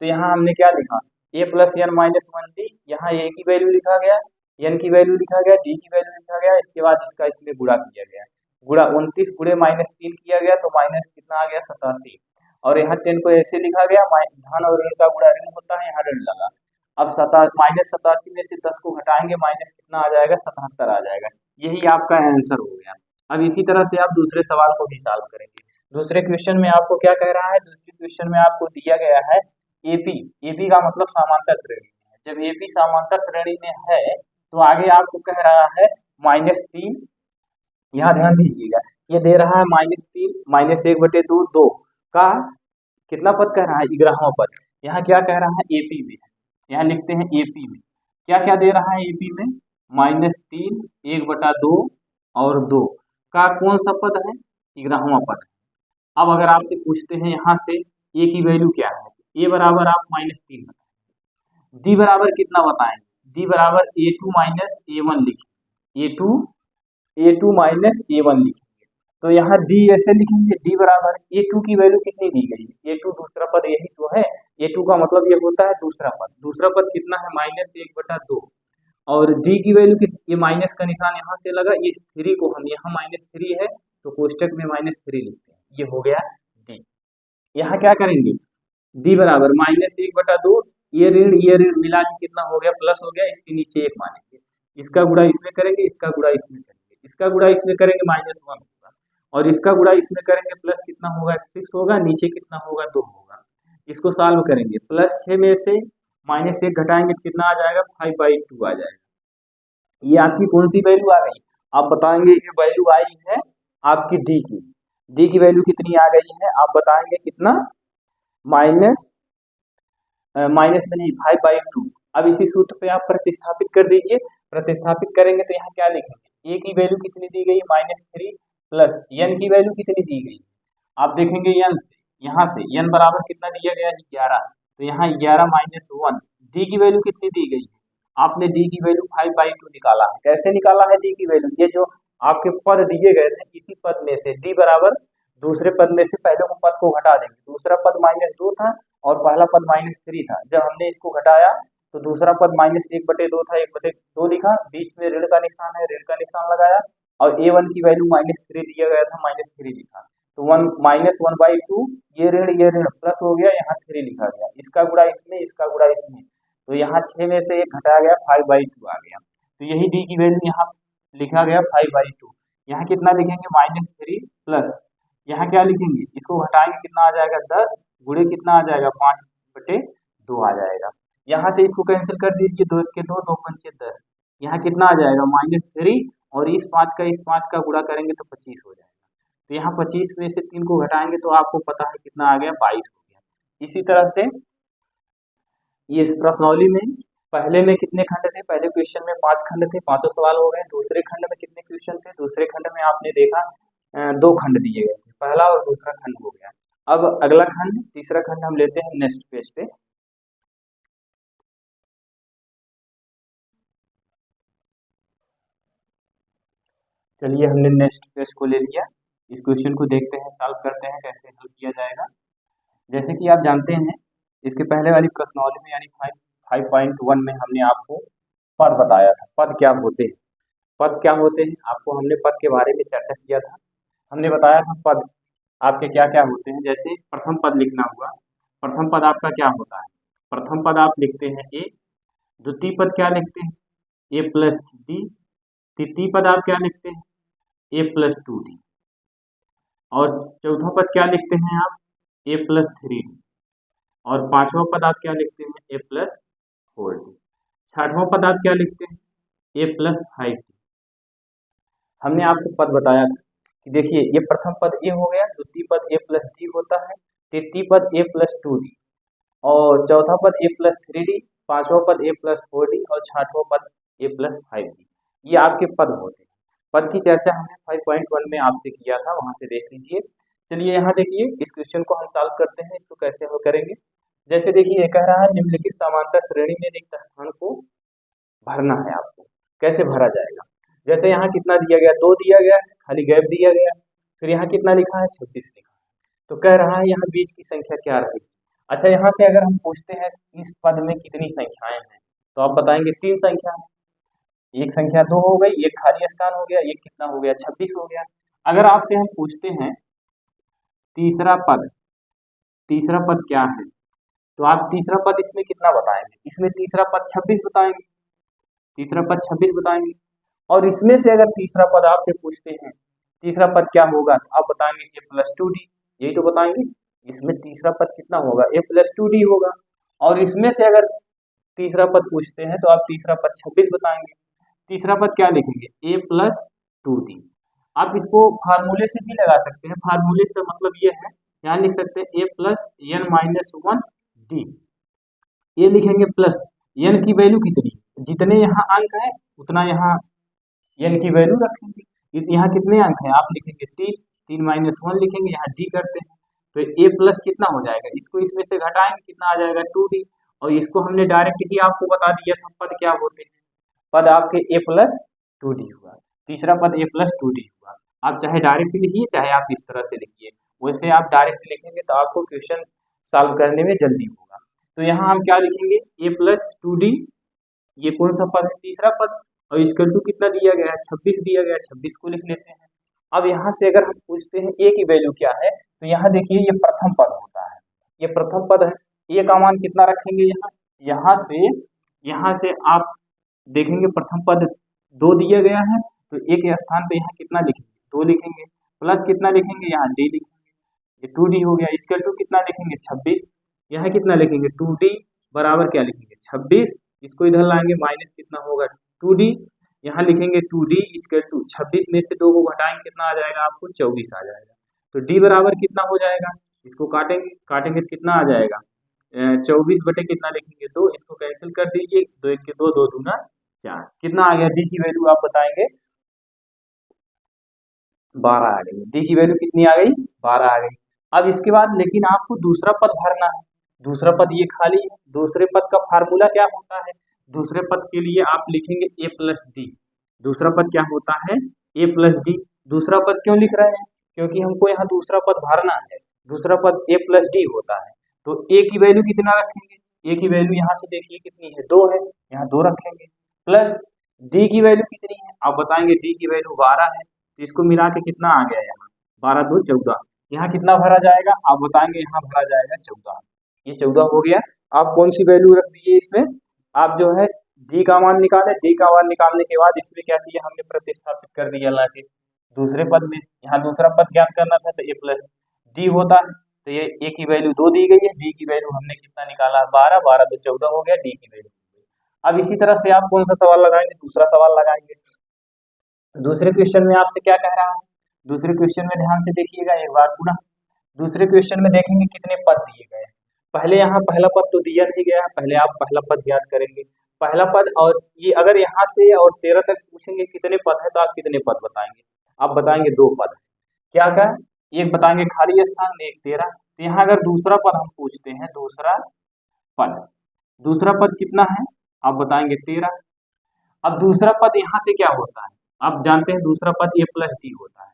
तो यहाँ हमने क्या लिखा a + n - 1d, यहाँ a की वैल्यू लिखा गया, n की वैल्यू लिखा गया, d की वैल्यू लिखा गया, इसके बाद इसका इसमें गुणा किया गया, गुणा 29 गुणे -3 किया गया तो माइनस कितना आ गया 87, और यहाँ 10 को ऐसे लिखा गया, धन और ऋण का गुणा ऋण होता है, यहाँ ऋण लगा। अब -87 में से 10 को घटाएंगे माइनस कितना आ जाएगा 77 आ जाएगा, यही आपका आंसर हो गया। अब इसी तरह से आप दूसरे सवाल को भी सॉल्व करेंगे। दूसरे क्वेश्चन में आपको क्या कह रहा है, दूसरे क्वेश्चन में आपको दिया गया है एपी का मतलब समांतर श्रेणी है। जब एपी समांतर श्रेणी में है तो आगे आपको कह रहा है -3, यहाँ ध्यान दीजिएगा ये दे रहा है -3 -1/2 2 का कितना पद कह रहा है 11वां पद। यहाँ क्या कह रहा है एपी में, यहाँ लिखते हैं एपी में क्या क्या दे रहा है, एपी में -3 1/2 और 2 का कौन सा पद है 11वां पद है। अब अगर आपसे पूछते हैं यहाँ से ए की वैल्यू क्या है, ए बराबर आप -3 बताएंगे, डी बराबर कितना बताएंगे, डी बराबर a2 - a1 लिखेंगे, a2 - a1 लिखेंगे, तो यहाँ डी ऐसे लिखेंगे, डी बराबर a2 की वैल्यू कितनी दी गई है, a2 दूसरा पद यही तो है, a2 का मतलब ये होता है दूसरा पद कितना है -1/2, और डी की वैल्यू कितनी, ये माइनस का निशान यहाँ से लगा, इस 3 को हम यहाँ -3 है तो कोष्टक में -3 लिखते हैं, ये हो गया डी। यहाँ क्या करेंगे डी बराबर -1/2, ये ऋण मिला के कितना हो गया प्लस हो गया, इसके नीचे 1 मानेंगे, इसका गुणा इसमें करेंगे, इसका गुणा इसमें करेंगे, इसका गुणा इसमें करेंगे -1 होगा, और इसका गुणा इसमें करेंगे प्लस कितना होगा 6 होगा, नीचे कितना होगा 2 होगा। इसको सॉल्व करेंगे, +6 में से -1 घटाएंगे तो कितना आ जाएगा 5/2 आ जाएगा। ये आपकी कौन सी वैल्यू आ गई, आप बताएंगे ये वैल्यू आई है आपकी डी की वैल्यू कितनी आ गई है, आप बताएंगे कितना माइनस में नहीं 5/2। अब इसी सूत्र पे आप प्रतिस्थापित कर दीजिए, प्रतिस्थापित करेंगे तो यहाँ क्या लिखेंगे, ए की वैल्यू कितनी दी गई -3 प्लस एन की वैल्यू कितनी दी गई, आप देखेंगे एन से, यहाँ से एन बराबर कितना दिया गया है 11, तो यहाँ 11 - 1, डी की वैल्यू कितनी दी गई है, आपने डी की वैल्यू 5/2 निकाला है। कैसे निकाला है डी की वैल्यू, ये जो आपके पद दिए गए थे इसी पद में से डी बराबर दूसरे पद में से पहले पद को घटा देंगे, दूसरा पद -2 था और पहला पद -3 था, जब हमने इसको घटाया तो दूसरा पद -1/2 था, 1/2 लिखा, बीच में ऋण का निशान है, ऋण का निशान लगाया, और a1 की वैल्यू -3 दिया गया था, -3 लिखा, तो 1/2 ये ऋण प्लस हो गया, यहाँ 3 लिखा गया, इसका गुणा इसमें, इसका गुणा इसमें, तो यहाँ 6 में से 1 घटाया गया 5/2 आ गया, तो यही डी की वैल्यू यहाँ लिखा गया 5/2। यहाँ कितना लिखेंगे -3 प्लस यहाँ क्या लिखेंगे, इसको घटाएंगे कितना आ जाएगा 10 गुणे कितना आ जाएगा 5/2, 2 आ जाएगा। यहाँ से इसको कैंसिल कर दीजिए, 2 के 2, 2 पंचे 10, यहाँ कितना आ जाएगा -3, और इस 5 का इस 5 का गुणा करेंगे तो 25 हो जाएगा। तो यहाँ 25 में से 3 को घटाएंगे तो आपको पता है कितना आ गया, 22 हो गया। इसी तरह से ये इस प्रश्नावली में पहले में कितने खंड थे, पहले क्वेश्चन में 5 खंड थे, पांचों सवाल हो गए। दूसरे खंड में कितने क्वेश्चन थे, दूसरे खंड में आपने देखा 2 खंड दिए गए थे, पहला और दूसरा खंड हो गया। अब अगला खंड, तीसरा खंड हम लेते हैं नेक्स्ट पेज पे। चलिए हमने नेक्स्ट पेज को ले लिया। इस क्वेश्चन को देखते हैं, सॉल्व करते हैं कैसे हल किया जाएगा। जैसे कि आप जानते हैं इसके पहले वाली प्रश्नावली में यानी 5.1 में हमने आपको पद बताया था, पद क्या होते हैं, पद क्या होते हैं, आपको हमने पद के बारे में चर्चा किया था। हमने बताया था पद आपके क्या क्या होते हैं। जैसे प्रथम पद लिखना हुआ, प्रथम पद आपका क्या होता है, प्रथम पद आप लिखते हैं ए, द्वितीय पद क्या लिखते हैं ए प्लस डी, तृतीय पद आप क्या लिखते हैं ए प्लस 2d, और चौथा पद क्या लिखते हैं आप ए प्लस 3d, और पांचवा पद आप क्या लिखते हैं ए प्लस 4d, छठवां पद आप क्या लिखते हैं ए प्लस 5d। हमने आपको पद बताया था कि देखिए ये प्रथम पद ए हो गया, द्वितीय पद ए प्लस डी होता है, तृतीय पद ए प्लस 2d, और चौथा पद ए प्लस 3d, पांचवा पद ए प्लस 4d, और छठवां पद ए प्लस 5d। ये आपके पद होते हैं। पद की चर्चा हमने 5.1 में आपसे किया था, वहां से देख लीजिए। चलिए यहाँ देखिए इस क्वेश्चन को हम सॉल्व करते हैं, इसको कैसे हल करेंगे। जैसे देखिए ये कह रहा है निम्नलिखित समांतर श्रेणी में रिक्त स्थान को भरना है आपको, कैसे भरा जाएगा। जैसे यहाँ कितना दिया गया, 2 दिया गया है, खाली गैप दिया गया, फिर यहाँ कितना लिखा है 26 लिखा है, तो कह रहा है यहाँ बीच की संख्या क्या रहेगी। अच्छा यहाँ से अगर हम पूछते हैं इस पद में कितनी संख्याएं हैं, तो आप बताएंगे 3 संख्या है, एक संख्या 2 हो गई, एक खाली स्थान हो गया, एक कितना हो गया 26 हो गया। अगर आपसे हम पूछते हैं तीसरा पद, तीसरा पद क्या है, तो आप तीसरा पद इसमें कितना बताएंगे, इसमें तीसरा पद 26 बताएंगे, तीसरा पद 26 बताएंगे। और इसमें से अगर तीसरा पद आपसे पूछते हैं तीसरा पद क्या होगा, तो आप बताएंगे ए प्लस 2d, यही तो बताएंगे। इसमें तीसरा पद कितना होगा ए प्लस 2d होगा। और इसमें से अगर तीसरा पद पूछते हैं तो आप तीसरा पद 26 बताएंगे, तीसरा पद क्या लिखेंगे ए प्लस 2d। आप इसको फार्मूले से भी लगा सकते हैं, फार्मूले से मतलब ये है, यहाँ लिख सकते हैं ए प्लस n माइनस 1d, ये लिखेंगे प्लस n की वैल्यू कितनी, जितने यहाँ अंक है उतना यहाँ n की वैल्यू रखेंगे। यहाँ कितने अंक हैं आप लिखेंगे 3, 3 माइनस 1 लिखेंगे, यहाँ d करते हैं तो a प्लस कितना हो जाएगा, इसको इसमें से घटाएंगे कितना आ जाएगा 2d, और इसको हमने डायरेक्ट ही आपको बता दिया था पद क्या होते हैं, पद आपके a प्लस 2d हुआ, तीसरा पद a प्लस 2d हुआ। आप चाहे डायरेक्ट लिखिए चाहे आप इस तरह से लिखिए, वैसे आप डायरेक्ट लिखेंगे तो आपको क्वेश्चन सॉल्व करने में जल्दी होगा। तो यहाँ हम क्या लिखेंगे a प्लस 2d, ये कौन सा पद है तीसरा पद, और इसका टू कितना दिया गया है 26 दिया गया है, 26 को लिख लेते हैं। अब यहाँ से अगर हम पूछते हैं a की वैल्यू क्या है, तो यहाँ देखिए ये प्रथम पद होता है, ये प्रथम पद है, a का मान कितना रखेंगे यहाँ, यहाँ से आप देखेंगे प्रथम पद 2 दिया गया है, तो a के स्थान पे यहाँ कितना लिखेंगे 2 लिखेंगे, प्लस कितना लिखेंगे यहाँ d लिखेंगे, ये 2d हो गया। इसका टू कितना लिखेंगे 26, यहाँ कितना लिखेंगे 2d बराबर क्या लिखेंगे 26, इसको इधर लाएंगे माइनस कितना होगा 2d, यहाँ लिखेंगे 2d इसके टू 26 में से 2 को घटाएंगे कितना आ जाएगा आपको 24 आ जाएगा। तो d बराबर कितना हो जाएगा, इसको काटेंगे तो कितना आ जाएगा 24 बटे कितना लिखेंगे 2, इसको कैंसिल कर दीजिए, 2 1 के 2, 2 दूना 4, कितना आ गया d की वैल्यू आप बताएंगे 12 आ गई, d की वैल्यू कितनी आ गई 12 आ गई। अब इसके बाद लेकिन आपको दूसरा पद भरना है, दूसरा पद ये खाली है, दूसरे पद का फार्मूला क्या होता है, दूसरे पद के लिए आप लिखेंगे a प्लस डी, दूसरा पद क्या होता है a प्लस डी। दूसरा पद क्यों लिख रहे हैं, क्योंकि हमको यहाँ दूसरा पद भरना है, दूसरा पद a प्लस डी होता है, तो a की वैल्यू कितना रखेंगे, a की वैल्यू यहाँ से देखिए कितनी है 2 है, यहाँ 2 रखेंगे, प्लस d की वैल्यू कितनी है आप बताएंगे d की वैल्यू 12 है, तो इसको मिला के कितना आ गया यहाँ 12 2 14, यहाँ कितना भरा जाएगा आप बताएंगे यहाँ भरा जाएगा 14, ये 14 हो गया। आप कौन सी वैल्यू रख दीजिए इसमें, आप जो है d का मान निकाले, d का मान निकालने के बाद इसमें क्या किया हमने प्रतिस्थापित कर दिया ला के दूसरे पद में, यहाँ दूसरा पद ज्ञात करना था तो a प्लस डी होता है, तो ये ए की वैल्यू 2 दी गई है, डी की वैल्यू हमने कितना निकाला 12, 12 तो 14 हो गया, डी की वैल्यू। अब इसी तरह से आप कौन सा सवाल लगाएंगे, दूसरा सवाल लगाएंगे। दूसरे क्वेश्चन में आपसे क्या कह रहा है, दूसरे क्वेश्चन में ध्यान से देखिएगा एक बार पूरा। दूसरे क्वेश्चन में देखेंगे कितने पद दिए गए हैं। पहले यहाँ पहला पद तो दिया नहीं गया, पहले आप पहला पद ज्ञात करेंगे, पहला पद। और ये अगर यहाँ से और 13 तक पूछेंगे कितने पद है, तो आप कितने पद बताएंगे, आप बताएंगे 2 पद। क्या क्या, एक बताएंगे खाली स्थान, एक 13। तो यहाँ अगर दूसरा पद हम पूछते हैं, दूसरा पद कितना है, आप बताएंगे 13। अब दूसरा पद यहाँ से क्या होता है, आप जानते हैं दूसरा पद a प्लस डी होता है,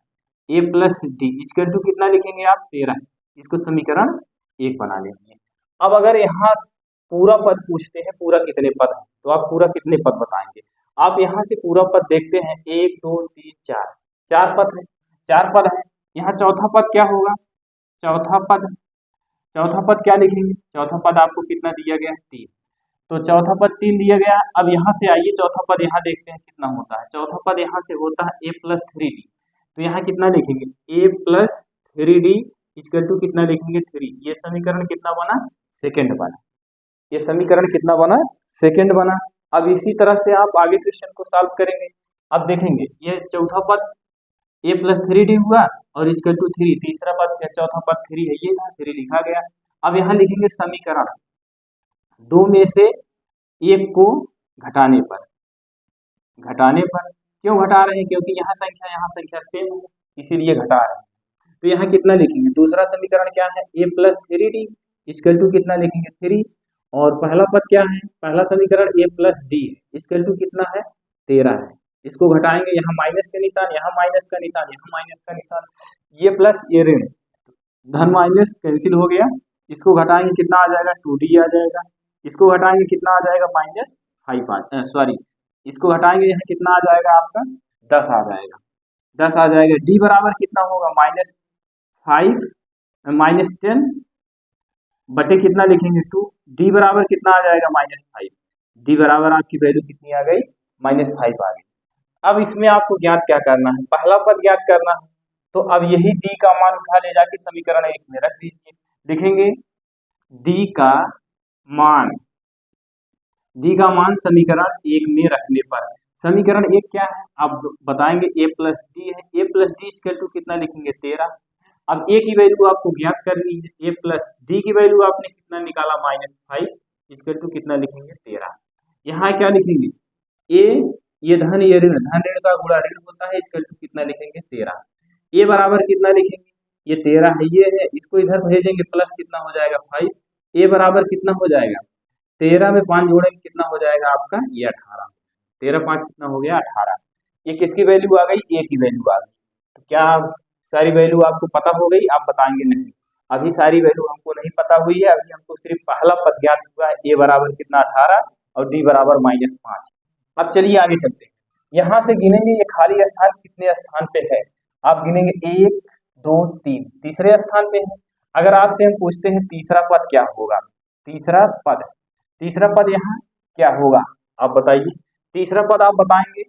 a plus D equal to कितना लिखेंगे आप 13, इसको समीकरण 1 बना लेंगे। अब अगर यहाँ पूरा पद पूछते हैं, पूरा कितने पद है, तो आप पूरा कितने पद बताएंगे। आप यहाँ से पूरा पद देखते हैं, 1 2 3 4, 4 पद है, 4 पद है। यहाँ चौथा पद क्या होगा, चौथा पद क्या लिखेंगे, चौथा पद आपको कितना दिया गया है 3, तो चौथा पद 3 दिया गया। अब यहाँ से आइए चौथा पद यहाँ देखते हैं कितना होता है, चौथा पद यहाँ से होता है a प्लस 3d, तो यहाँ कितना लिखेंगे a plus 3d equal to कितना लिखेंगे 3। ये समीकरण कितना बना, सेकंड बना, ये समीकरण कितना बना, सेकंड बना। अब इसी तरह से आप आगे क्वेश्चन को सॉल्व करेंगे। अब देखेंगे ये चौथा पद a प्लस 3d हुआ और इक्वल टू 3, तीसरा पद क्या, चौथा पद 3 है, ये 3 लिखा गया। अब यहाँ लिखेंगे समीकरण 2 में से 1 को घटाने पर, क्यों घटा रहे हैं, क्योंकि यहाँ संख्या सेम है, इसीलिए घटा रहे हैं। तो यहाँ कितना लिखेंगे, दूसरा समीकरण क्या है a plus 3d equal to कितना लिखेंगे 3, और पहला पद क्या है, पहला समीकरण a plus D equal to कितना है 13 है। इसको घटाएंगे, यहाँ माइनस का निशान, यहाँ माइनस का निशान, यहाँ माइनस का निशान, ये प्लस ये ऋण, धन माइनस कैंसिल हो गया। इसको घटाएंगे कितना आ जाएगा 2d आ जाएगा, इसको घटाएंगे कितना आ जाएगा -5, सॉरी इसको घटाएंगे यहाँ कितना आ जाएगा आपका 10 आ जाएगा, 10 आ जाएगा। d बराबर कितना होगा -5 -10 बटे कितना लिखेंगे 2, d बराबर कितना आ जाएगा -5, d बराबर आपकी वैल्यू कितनी आ गई -5 आ गई। अब इसमें आपको ज्ञात क्या करना है, पहला पद ज्ञात करना है। तो अब यही d का मान उठा ले जाके समीकरण 1 में रख दीजिए, लिखेंगे d का मान समीकरण 1 में रखने पर, समीकरण 1 क्या है आप बताएंगे a प्लस डी है, a plus D equal to कितना लिखेंगे 13। अब a की वैल्यू आपको ज्ञात करनी है, a प्लस डी की वैल्यू आपने कितना निकाला -5 इक्वल टू कितना लिखेंगे 13। यहाँ क्या लिखेंगे a, ये धन ये ऋण, धन ऋण का गुणा ऋण होता है, इक्वल टू कितना लिखेंगे 13। a बराबर कितना लिखेंगे, ये 13 है, ये है, इसको इधर भेजेंगे प्लस कितना हो जाएगा 5, a बराबर कितना हो जाएगा 13 में 5 जोड़ेंगे कितना हो जाएगा आपका ये 18, 13 5 कितना हो गया 18। ये किसकी वैल्यू आ गई, a की वैल्यू आ गई। तो क्या सारी वैल्यू आपको पता हो गई, आप बताएंगे नहीं, अभी सारी वैल्यू हमको नहीं पता हुई है, अभी हमको सिर्फ पहला पद ज्ञात हुआ है, a बराबर कितना 18 और d बराबर -5। अब चलिए आगे चलते हैं, यहाँ से गिनेंगे ये खाली स्थान कितने स्थान पे है, आप गिनेंगे 1 2 3, तीसरे स्थान पे है। अगर आपसे हम पूछते हैं तीसरा पद क्या होगा, तीसरा पद यहाँ क्या होगा आप बताइए, तीसरा पद आप बताएंगे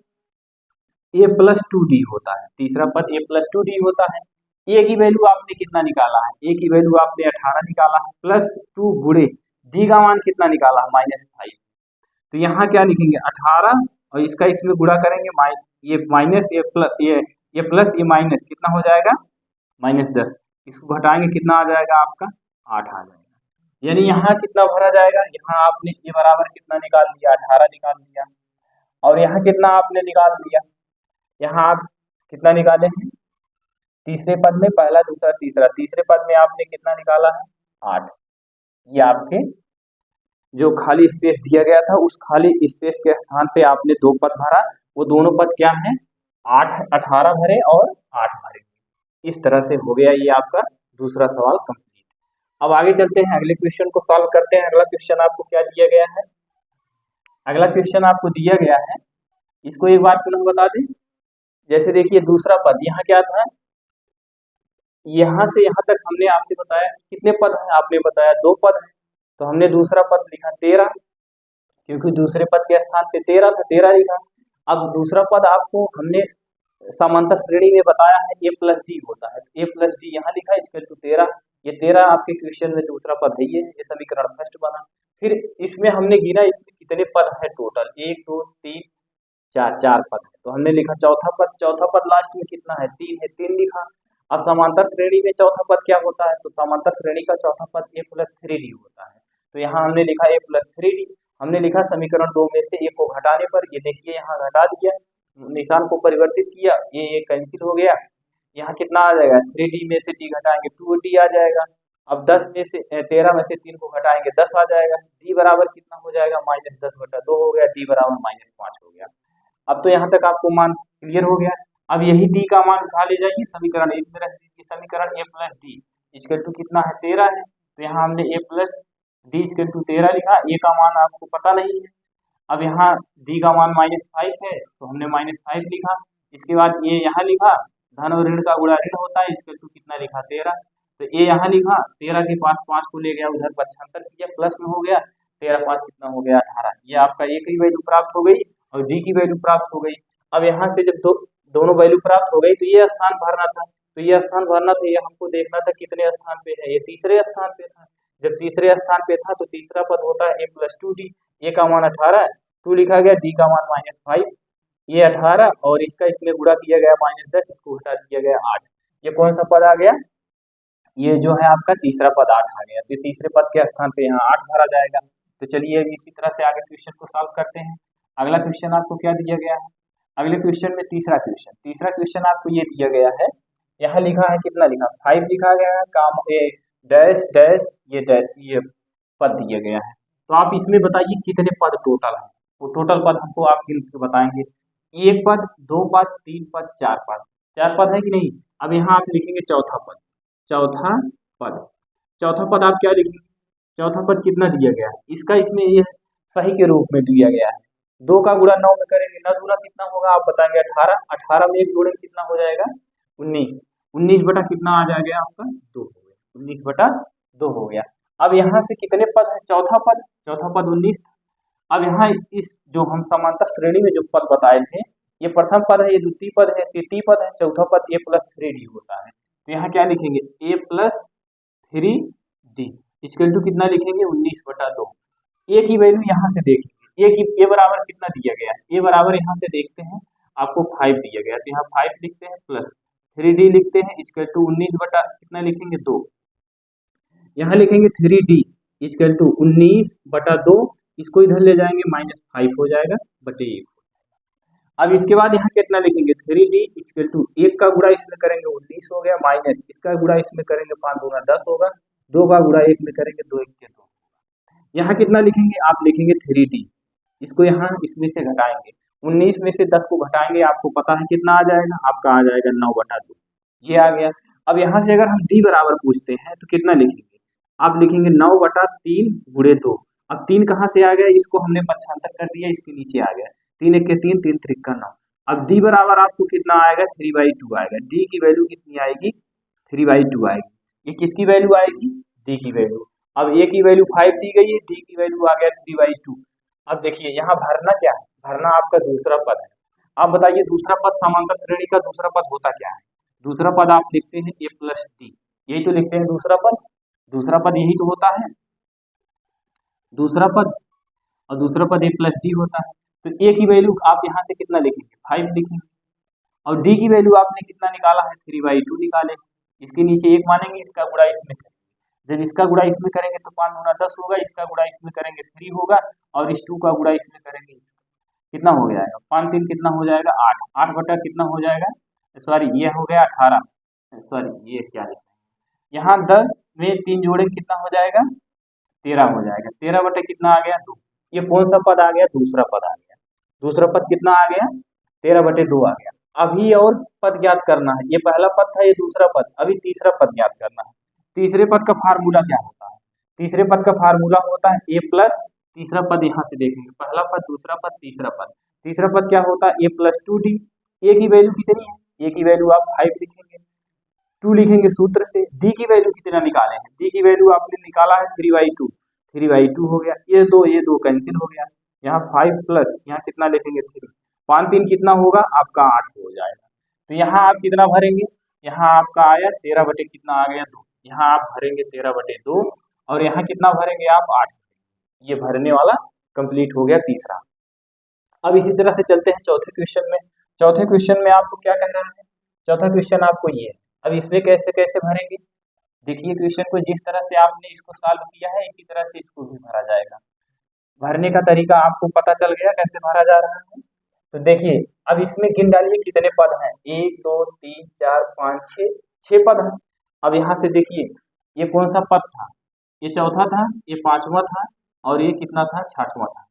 a प्लस 2d होता है, तीसरा पद a प्लस 2d होता है। a की वैल्यू आपने कितना निकाला है, a की वैल्यू आपने 18 निकाला है, प्लस 2 गुणे d का मान कितना निकाला है -5, तो यहाँ क्या लिखेंगे 18 और इसका इसमें गुणा करेंगे, ये माइनस ये प्लस ये माइनस कितना हो जाएगा -10, इसको घटाएंगे कितना आ जाएगा आपका 8 आ जाएगा। यानी यहाँ कितना भरा जाएगा, यहाँ आपने ये बराबर कितना निकाल लिया 18 निकाल लिया, और यहाँ कितना आपने निकाल लिया, यहाँ आप कितना निकाले हैं तीसरे पद में, पहला दूसरा तीसरा, तीसरे पद में आपने कितना निकाला है 8। ये आपके जो खाली स्पेस दिया गया था उस खाली स्पेस के स्थान पे आपने 2 पद भरा, वो दोनों पद क्या है 8 18 भरे और 8 भरे। इस तरह से हो गया ये आपका दूसरा सवाल कंप्लीट। अब आगे चलते हैं, अगले क्वेश्चन को सॉल्व करते हैं। अगला क्वेश्चन आपको क्या दिया गया है, अगला क्वेश्चन आपको दिया गया है, इसको एक बार पुनः बता दें। जैसे देखिए दूसरा पद यहाँ क्या था, यहाँ से यहाँ तक हमने आपसे बताया कितने पद हैं, आपने बताया 2 पद हैं, तो हमने दूसरा पद लिखा 13, क्योंकि दूसरे पद के स्थान पे 13 था, 13 लिखा। अब दूसरा पद आपको हमने समांतर श्रेणी में बताया है a प्लस डी होता है, a प्लस डी यहाँ लिखा इक्वल टू 13, ये 13 आपके क्वेश्चन में दूसरा पद है, ये समीकरण फर्स्ट बना। फिर इसमें हमने गिना इसमें कितने पद है टोटल, 1 2 3 4, 4 पद है। तो हमने लिखा चौथा पद लास्ट में कितना है, 3 है, 3 लिखा। अब समांतर श्रेणी में चौथा पद क्या होता है, तो समांतर श्रेणी का चौथा पद a + 3d होता है। तो यहाँ हमने लिखा a + 3d। हमने लिखा समीकरण 2 में से a को घटाने पर, ये देखिए यहाँ घटा दिया, निशान को परिवर्तित किया, ये कैंसिल हो गया। यहाँ कितना आ जाएगा, 3d में से d घटाएंगे 2d आ जाएगा। अब 13 में से 3 को घटाएंगे 10 आ जाएगा। d बराबर कितना हो जाएगा, -10/2 हो गया, d बराबर -5 हो गया। अब तो यहाँ तक आपको मान क्लियर हो गया। अब यही d का मान उठा ले जाइए, समीकरण 1 में रख दीजिए, समीकरण a + d इक्वल टू कितना है, 13 है। तो यहाँ हमने a + d इक्वल टू 13 लिखा, a का मान आपको पता नहीं है। अब यहाँ d का मान -5 है, तो हमने -5 लिखा। इसके बाद a यहाँ लिखा, धन और ऋण का गुणा ऋण होता है, इक्वल टू कितना लिखा, 13। तो a यहाँ लिखा, 13 के पास 5 को ले गया उधर, पक्षांतर किया, प्लस में हो गया, 13 5 कितना हो गया, 18। ये आपका a की वैल्यू प्राप्त हो गई और d की वैल्यू प्राप्त हो गई। अब यहाँ से जब दोनों वैल्यू प्राप्त हो गई, तो ये स्थान भरना था। तो ये स्थान भरना था, ये हमको देखना था कितने स्थान पे है, ये तीसरे स्थान पे था। जब तीसरे स्थान पे था तो तीसरा पद होता है a + 2d। a का मान 18 है, 2 लिखा गया, d का मान -5, ये 18 और इसका इसमें गुणा किया गया -10, इसको घटा दिया गया 8। ये कौन सा पद आ गया, ये जो है आपका तीसरा पद 8 आ गया। तो तीसरे पद के स्थान पे यहाँ 8 भरा जाएगा। तो चलिए इसी तरह से आगे क्वेश्चन को सॉल्व करते हैं। अगला क्वेश्चन आपको क्या दिया गया है, अगले क्वेश्चन में तीसरा क्वेश्चन आपको ये दिया गया है। यहाँ लिखा है, कितना लिखा, 5 लिखा गया है, काम ए डैश डैश ये पद दिया गया है। तो आप इसमें बताइए कितने पद टोटल है। वो टोटल पद हमको आप गिन के बताएंगे, 1 पद, 2 पद, 3 पद, 4 पद, 4 पद है कि नहीं। अब यहाँ आप लिखेंगे चौथा पद, चौथा पद आप क्या लिखेंगे, चौथा पद कितना दिया गया है, इसका इसमें ये सही के रूप में दिया गया है। 2 का गुणा 9 में करेंगे, 9 गुना कितना होगा आप बताएंगे, 18, 18 में 1 जोड़ेंगे कितना हो जाएगा, 19, 19 बटा कितना आ जाएगा आपका, 2 हो गया, 19/2 हो गया। अब यहाँ से कितने पद है, चौथा पद 19 था। अब यहाँ इस जो हम समांतर श्रेणी में जो पद बताए थे, ये प्रथम पद है, ये द्वितीय पद है, तृतीय पद है, चौथा पद a + 3d होता है। तो यहाँ क्या लिखेंगे, a + 3d इक्वल टू कितना लिखेंगे, 19/2। a की वैल्यू यहाँ से देखेंगे, a बराबर कितना दिया गया है, a बराबर यहाँ से देखते हैं आपको 5 दिया गया, तो यहाँ 5 लिखते हैं प्लस 3d लिखते हैं इक्वल टू 19 बटा कितना लिखेंगे, 2। यहाँ लिखेंगे 3d इक्वल टू 19/2, इसको इधर ले जाएंगे -5 हो जाएगा बटे 1। अब इसके बाद यहाँ कितना लिखेंगे, 3d इक्वल टू 1 का गुणा इसमें करेंगे 19 हो गया, माइनस इसका गुणा इसमें करेंगे 5 दूना 10 होगा, 2 का गुणा 1 में करेंगे 2 1 के 2। यहाँ कितना लिखेंगे, आप लिखेंगे 3d, इसको यहाँ इसमें से घटाएंगे, 19 में से 10 को घटाएंगे, आपको पता है कितना आ जाएगा, आपका आ जाएगा 9/2, ये आ गया। अब यहाँ से अगर हम d बराबर पूछते हैं तो कितना लिखेंगे, आप लिखेंगे 9/3 गुणे 2। अब 3 कहाँ से आ गया, इसको हमने पक्षांतर कर दिया, इसके नीचे आ गया, 3 1 के 3, 3 3 का 9। अब d बराबर आपको कितना आएगा, 3/2 आएगा। d की वैल्यू कितनी आएगी, 3/2 आएगी। ये किसकी वैल्यू आएगी, d की वैल्यू। अब a की वैल्यू 5 दी गई है, d की वैल्यू आ गया 3/2। अब देखिए यहाँ भरना क्या है, भरना आपका दूसरा पद है। आप बताइए दूसरा पद समांतर श्रेणी का दूसरा पद होता क्या है, दूसरा पद आप लिखते हैं a + d, यही तो लिखते हैं दूसरा पद यही तो होता है दूसरा पद, और दूसरा पद a + d होता है। तो a की वैल्यू आप यहाँ से कितना लिखेंगे, 5 लिखेंगे, और d की वैल्यू आपने कितना निकाला है, 3/2 निकाले। इसके नीचे 1 मानेंगे, इसका गुणा इसमें करेंगे, जब इसका गुणा इसमें करेंगे तो 5 दूना 10 होगा, इसका गुणा इसमें करेंगे 3 होगा, और इस 2 का गुणा इसमें करेंगे कितना हो जाएगा, 5 3 कितना हो जाएगा, 8, 8 बटा कितना हो जाएगा, सॉरी ये हो गया 18, सॉरी ये क्या है, यहाँ 10 में 3 जोड़े कितना हो जाएगा, 13 हो जाएगा, 13 बटे कितना आ गया, 2। ये कौन सा पद आ गया, दूसरा पद आ गया। दूसरा पद कितना आ गया, 13/2 आ गया। अभी और पद ज्ञात करना है, ये पहला पद था, ये दूसरा पद, अभी तीसरा पद ज्ञात करना है। तीसरे पद का फार्मूला क्या होता है, तीसरे पद का फार्मूला होता है a+, तीसरा पद यहाँ से देखेंगे, पहला पद, दूसरा पद, तीसरा पद। तीसरा पद क्या होता है, a + 2d। a की वैल्यू कितनी है, a की वैल्यू आप 5 लिखेंगे, 2 लिखेंगे सूत्र से। d की वैल्यू कितना निकाले हैं, d की वैल्यू आपने निकाला है 3/2, 3/2 हो गया, ये दो कैंसिल हो गया, यहाँ 5 प्लस यहाँ कितना लिखेंगे 3, 5 3 कितना होगा आपका 8 हो जाएगा। तो यहाँ आप कितना भरेंगे, यहाँ आपका आया 13 बटे कितना आ गया, 2। यहाँ आप भरेंगे 13/2 और यहाँ कितना भरेंगे आप 8। ये भरने वाला कंप्लीट हो गया तीसरा। अब इसी तरह से चलते हैं चौथे क्वेश्चन में। चौथे क्वेश्चन में आपको क्या करना है, चौथा क्वेश्चन आपको ये है। अब इसमें कैसे कैसे भरेंगे, देखिए क्वेश्चन को जिस तरह से आपने इसको सॉल्व किया है इसी तरह से इसको भी भरा जाएगा। भरने का तरीका आपको पता चल गया कैसे भरा जा रहा है। तो देखिए अब इसमें गिन डालिए कितने पद हैं, 1 2 3 4 5 6, 6 पद हैं। अब यहाँ से देखिए ये कौन सा पद था, ये चौथा था, ये पांचवा था और ये कितना था, छठवां था।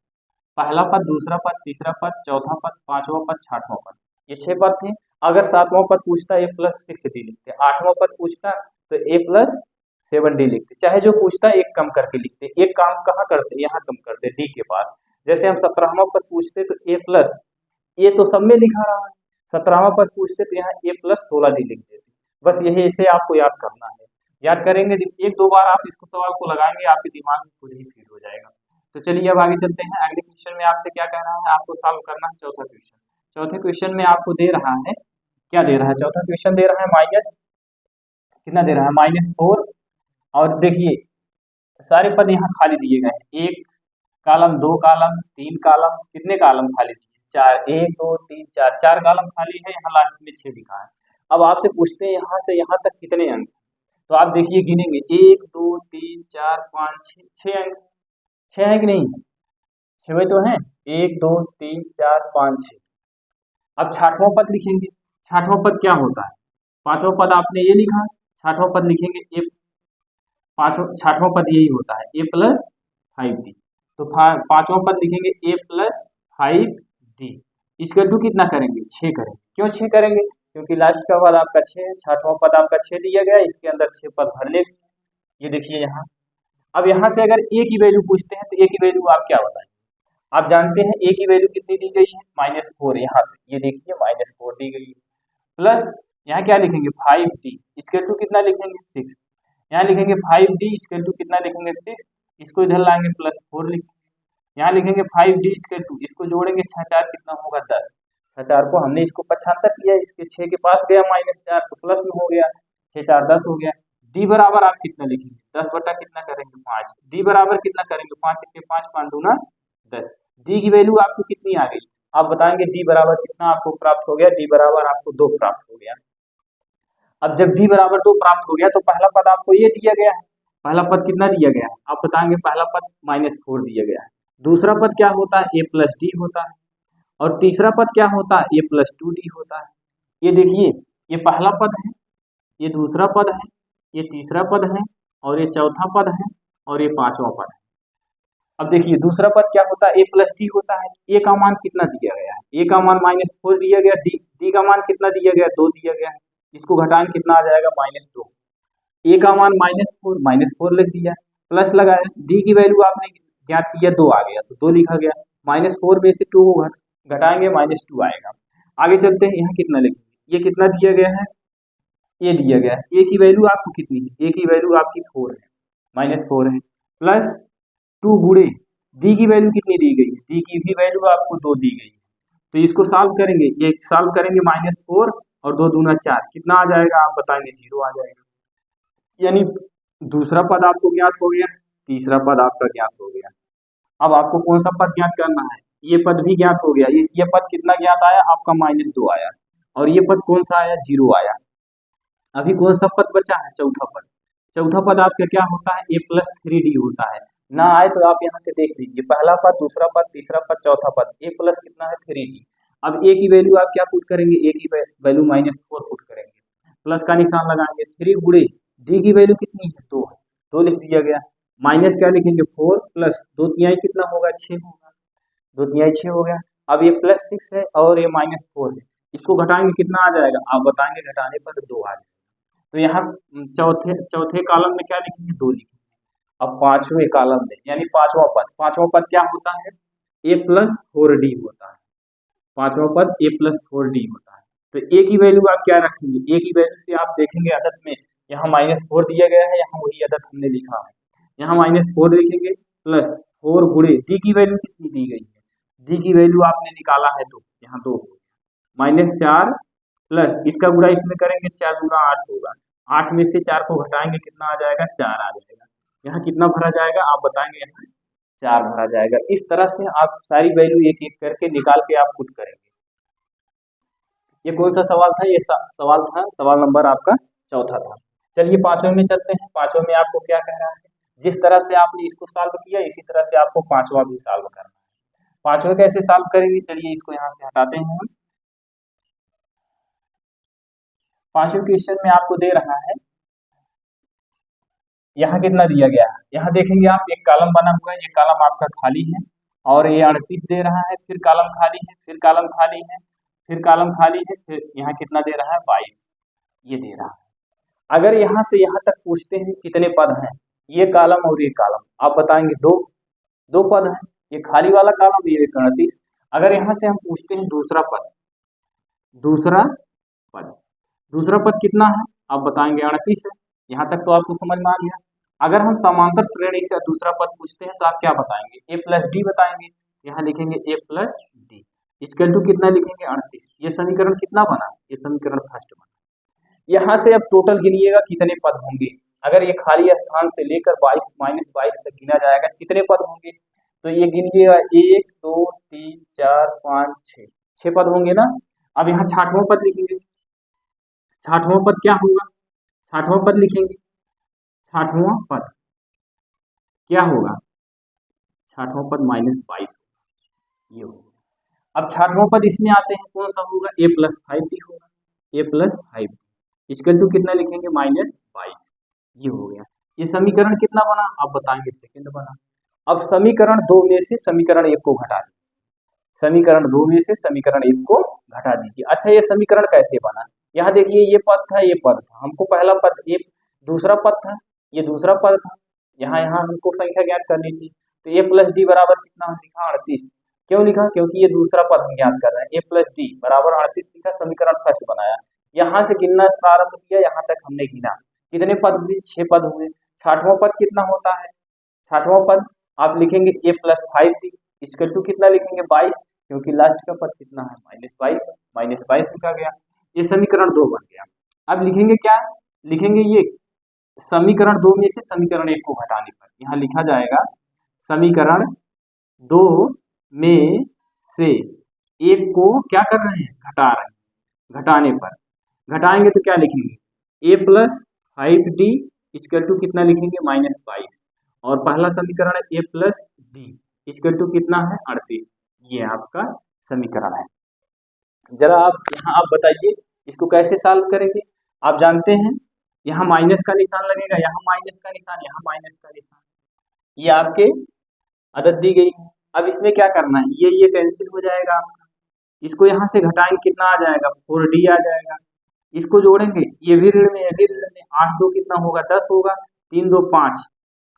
पहला पद, दूसरा पद, तीसरा पद, चौथा पद, पांचवा पद, छठवां पद, ये 6 पद थे। अगर सातवां पद पूछता a+6d लिखते, आठवां पद पूछता तो a+7d लिखते, चाहे जो पूछता एक कम करके लिखते। एक काम कहाँ करते, यहाँ कम करते डी के पास। जैसे हम 17वां पद पूछते तो a+, ये तो सब में लिखा रहा है, 17वां पद पूछते तो यहाँ a+16d लिख देते। बस यही इसे आपको याद करना है। याद करेंगे एक दो बार आप इसको सवाल को लगाएंगे आपके दिमाग में खुद ही फीड हो जाएगा। तो चलिए अब आगे चलते हैं। अगले क्वेश्चन में आपसे क्या कह रहा है, आपको सॉल्व करना है चौथा क्वेश्चन। चौथे क्वेश्चन में आपको दे रहा है, क्या दे रहा है, चौथा क्वेश्चन दे रहा है माइनस, कितना दे रहा है, -4। और देखिए सारे पद यहाँ खाली दिए गए हैं, 1 कॉलम, 2 कॉलम, 3 कॉलम, कितने कॉलम खाली दिए, 4, 1 2 3 4, 4 कॉलम खाली है। यहाँ लास्ट में 6 लिखा है। अब आपसे पूछते हैं यहाँ से यहाँ तक कितने अंक, तो आप देखिए गिनेंगे 1 2 3 4 5 6, 6 अंक, 6 है कि नहीं, 6 तो है, 1 2 3 4 5 6। अब छठवां पद लिखेंगे, छठवां पद क्या होता है, पांचवा पद आपने ये लिखा, छठवां पद लिखेंगे ए, छठवां पद यही होता है a+5d। तो पांचवा पद लिखेंगे a+5d। इसका टू कितना करेंगे, 6 करेंगे। क्यों 6 करेंगे, क्योंकि लास्ट का पद आपका 6 है, छठवां पद आपका 6 दिया गया, इसके अंदर 6 पद भरने। ये देखिए यहाँ। अब यहाँ से अगर a की वैल्यू पूछते हैं तो a की वैल्यू आप क्या बताएं, आप जानते हैं a की वैल्यू कितनी दी गई है, -4। यहाँ से ये देखिए -4 दी गई है, प्लस यहाँ क्या लिखेंगे 5d, इसके टू कितना लिखेंगे 6। यहाँ लिखेंगे 5d इसके टू कितना लिखेंगे 6, इसको इधर लाएंगे +4 लिखेंगे। यहाँ लिखेंगे 5d इसके टू, इसको जोड़ेंगे 6 4 कितना होगा 10, 6 4 को हमने इसको 75 किया, इसके 6 के पास गया -4 तो प्लस में हो गया, 6 4 10 हो गया। d बराबर आप कितना लिखेंगे, 10 बटा कितना करेंगे 5, d बराबर कितना करेंगे 5 के 5 5 दूना 10। d की वैल्यू आपको कितनी आ गई, आप बताएंगे d बराबर कितना आपको प्राप्त हो गया, d बराबर आपको 2 प्राप्त हो गया। अब जब d बराबर 2 प्राप्त हो गया तो पहला पद आपको ये दिया गया है, पहला पद कितना दिया गया है, आप बताएंगे पहला पद -4 दिया गया है। दूसरा पद क्या होता है, a+d होता है। और तीसरा पद क्या होता है, a+2d होता है। ये देखिए ये पहला पद है, ये दूसरा पद है, ये तीसरा पद है और ये चौथा पद है और ये पांचवा पद है। अब देखिए दूसरा पद क्या होता है, a+d होता है। a का मान कितना दिया गया है, a का मान -4 दिया गया, d का मान कितना दिया गया 2 दिया गया है, इसको घटाएंगे कितना आ जाएगा -2। a का मान -4 लिख दिया, प्लस लगाया, d की वैल्यू आपने ज्ञात किया 2 आ गया तो 2 लिखा गया, -4 में से 2 को घटाएंगे -2 आएगा। आगे चलते हैं, यहाँ कितना लिखेंगे, ये कितना दिया गया है, ये दिया गया है, a की वैल्यू आपको कितनी है, a की वैल्यू आपकी 4 है, -4 है, प्लस 2 गुणे d की वैल्यू कितनी दी गई है, d की भी वैल्यू आपको 2 दी गई है। तो इसको सॉल्व करेंगे, ये सॉल्व करेंगे -4 और 2 दूना 4 कितना आ जाएगा, आप बताएंगे 0 आ जाएगा। यानी दूसरा पद आपको ज्ञात हो गया, तीसरा पद आपका ज्ञात हो गया। अब आपको कौन सा पद ज्ञात करना है, ये पद भी ज्ञात हो गया। ये पद कितना ज्ञात आया आपका -2 आया, और ये पद कौन सा आया 0 आया। अभी कौन सा पद बचा है, चौथा पद। चौथा पद आपका क्या होता है, a+3d होता है। ना आए तो आप यहाँ से देख लीजिए, पहला पद, दूसरा पद, तीसरा पद, चौथा पद, a प्लस कितना है 3d। अब a की वैल्यू आप क्या पुट करेंगे, a की वैल्यू -4 पुट करेंगे, प्लस का निशान लगाएंगे, 3 गुणे d की वैल्यू कितनी है 2 है, 2 लिख दिया गया, माइनस क्या लिखेंगे 4 प्लस 2 तिहाई कितना होगा 6 होगा, 2 तिहाई 6 हो गया। अब ये +6 है और ये -4 है, इसको घटाएंगे कितना आ जाएगा, आप बताएंगे घटाने पर 2 आ जाएगा। तो यहाँ चौथे कॉलम में क्या लिखेंगे 2 लिखेंगे। अब पांचवें कॉलम में यानी पांचवा पद क्या होता है, a+4d होता है, पांचवा पद a+4d होता है। तो a की वैल्यू आप क्या रखेंगे, a की वैल्यू से आप देखेंगे अदद में यहाँ -4 दिया गया है, यहाँ वही अदद हमने लिखा है, यहाँ -4 लिखेंगे प्लस 4 गुणे d की वैल्यू कितनी दी गई है, d की वैल्यू आपने निकाला है 2, यहाँ 2 -4 प्लस इसका गुणा इसमें करेंगे 4 गुना 8 होगा, 8 में से 4 को घटाएंगे कितना आ जाएगा, 4 आ जाएगा। यहाँ कितना भरा जाएगा आप बताएंगे, यहाँ 4 भरा जाएगा। इस तरह से आप सारी वैल्यू एक एक करके निकाल के आप पुट करेंगे। ये कौन सा सवाल था, ये सवाल था सवाल नंबर आपका चौथा था। चलिए पांचवें में चलते हैं। पांचवें में आपको क्या कह रहा है, जिस तरह से आपने इसको सॉल्व किया इसी तरह से आपको पांचवा भी सॉल्व करना है। पांचवें कैसे सॉल्व करेंगे, चलिए इसको यहाँ से हटाते हैं हम। पांचवें क्वेश्चन में आपको दे रहा है, यहाँ कितना दिया गया है, यहाँ देखेंगे आप एक कॉलम बना हुआ है, ये कॉलम आपका खाली है और ये 38 दे रहा है, फिर कॉलम खाली है, फिर कॉलम खाली है, फिर कॉलम खाली है, फिर यहाँ कितना दे रहा है 22 ये दे रहा है। अगर यहाँ से यहाँ तक पूछते हैं कितने पद हैं, ये कॉलम और ये कॉलम, आप बताएंगे दो पद हैं, ये खाली वाला कॉलम ये 38। अगर यहाँ से हम पूछते हैं दूसरा पद कितना है, आप बताएंगे 38 है। यहाँ तक तो आपको समझ में आ गया। अगर हम समांतर श्रेणी से दूसरा पद पूछते हैं तो आप क्या बताएंगे, a प्लस डी बताएंगे। यहाँ लिखेंगे a plus D equal to कितना लिखेंगे 38। ये समीकरण कितना बना, ये समीकरण फर्स्ट बना। यहाँ से अब टोटल गिनिएगा कितने पद होंगे। अगर ये खाली स्थान से लेकर 22 माइनस 22 तक गिना जाएगा कितने पद होंगे, तो ये गिनिएगा 1 2 3 4 5 6 पद होंगे ना। अब यहाँ 60वां पद लिखेंगे। 60वां पद क्या होगा, 60वां पद लिखेंगे। 60वां पद क्या होगा, 60वां पद माइनस 22 ये होगा। अब 60वां पद इसमें आते हैं, कौन सा होगा, a प्लस 5d होगा। a plus 5d equal to कितना लिखेंगे माइनस 22 ये हो गया। ये समीकरण कितना बना आप बताएंगे, सेकंड बना। अब समीकरण 2 में से समीकरण 1 को घटा दीजिए। समीकरण 2 में से समीकरण 1 को घटा दीजिए। अच्छा ये समीकरण कैसे बना, यहाँ देखिए ये पद था, ये पद था, हमको पहला पद, ये दूसरा पद था, ये दूसरा पद था। यहाँ हमको संख्या ज्ञात करनी थी, तो a प्लस डी बराबर कितना लिखा 38। क्यों लिखा, क्योंकि ये दूसरा पद हम ज्ञात कर रहे हैं। a प्लस डी बराबर 38 लिखा, समीकरण फर्स्ट बनाया। यहाँ से गिनना प्रारंभ किया, यहाँ तक हमने गिना, कितने पद हुए 6 पद हुए। 60वां पद कितना होता है, 60वां पद आप लिखेंगे a plus 5d equal to कितना लिखेंगे 22, क्योंकि लास्ट का पद कितना है माइनस 22 है, माइनस 22 लिखा गया। ये समीकरण 2 बन गया। अब लिखेंगे क्या, लिखेंगे ये समीकरण 2 में से समीकरण 1 को घटाने पर, यहाँ लिखा जाएगा समीकरण 2 में से 1 को क्या कर रहे हैं, घटा रहे हैं। घटाने पर घटाएंगे तो क्या लिखेंगे, a plus 5d equal to कितना लिखेंगे माइनस 22, और पहला समीकरण है a plus D equal to कितना है 38। ये आपका समीकरण है। जरा आप यहाँ आप बताइए इसको कैसे सॉल्व करेंगे। आप जानते हैं यहाँ माइनस का निशान लगेगा, यहाँ माइनस का निशान, यहाँ माइनस का निशान, ये आपके आदत दी गई है। अब इसमें क्या करना है, ये कैंसिल हो जाएगा आपका। इसको यहाँ से घटाएंगे कितना आ जाएगा 4d आ जाएगा। इसको जोड़ेंगे, ये भी ऋण में, ये भी ऋण में, 8 2 कितना होगा 10 होगा, 3 2 5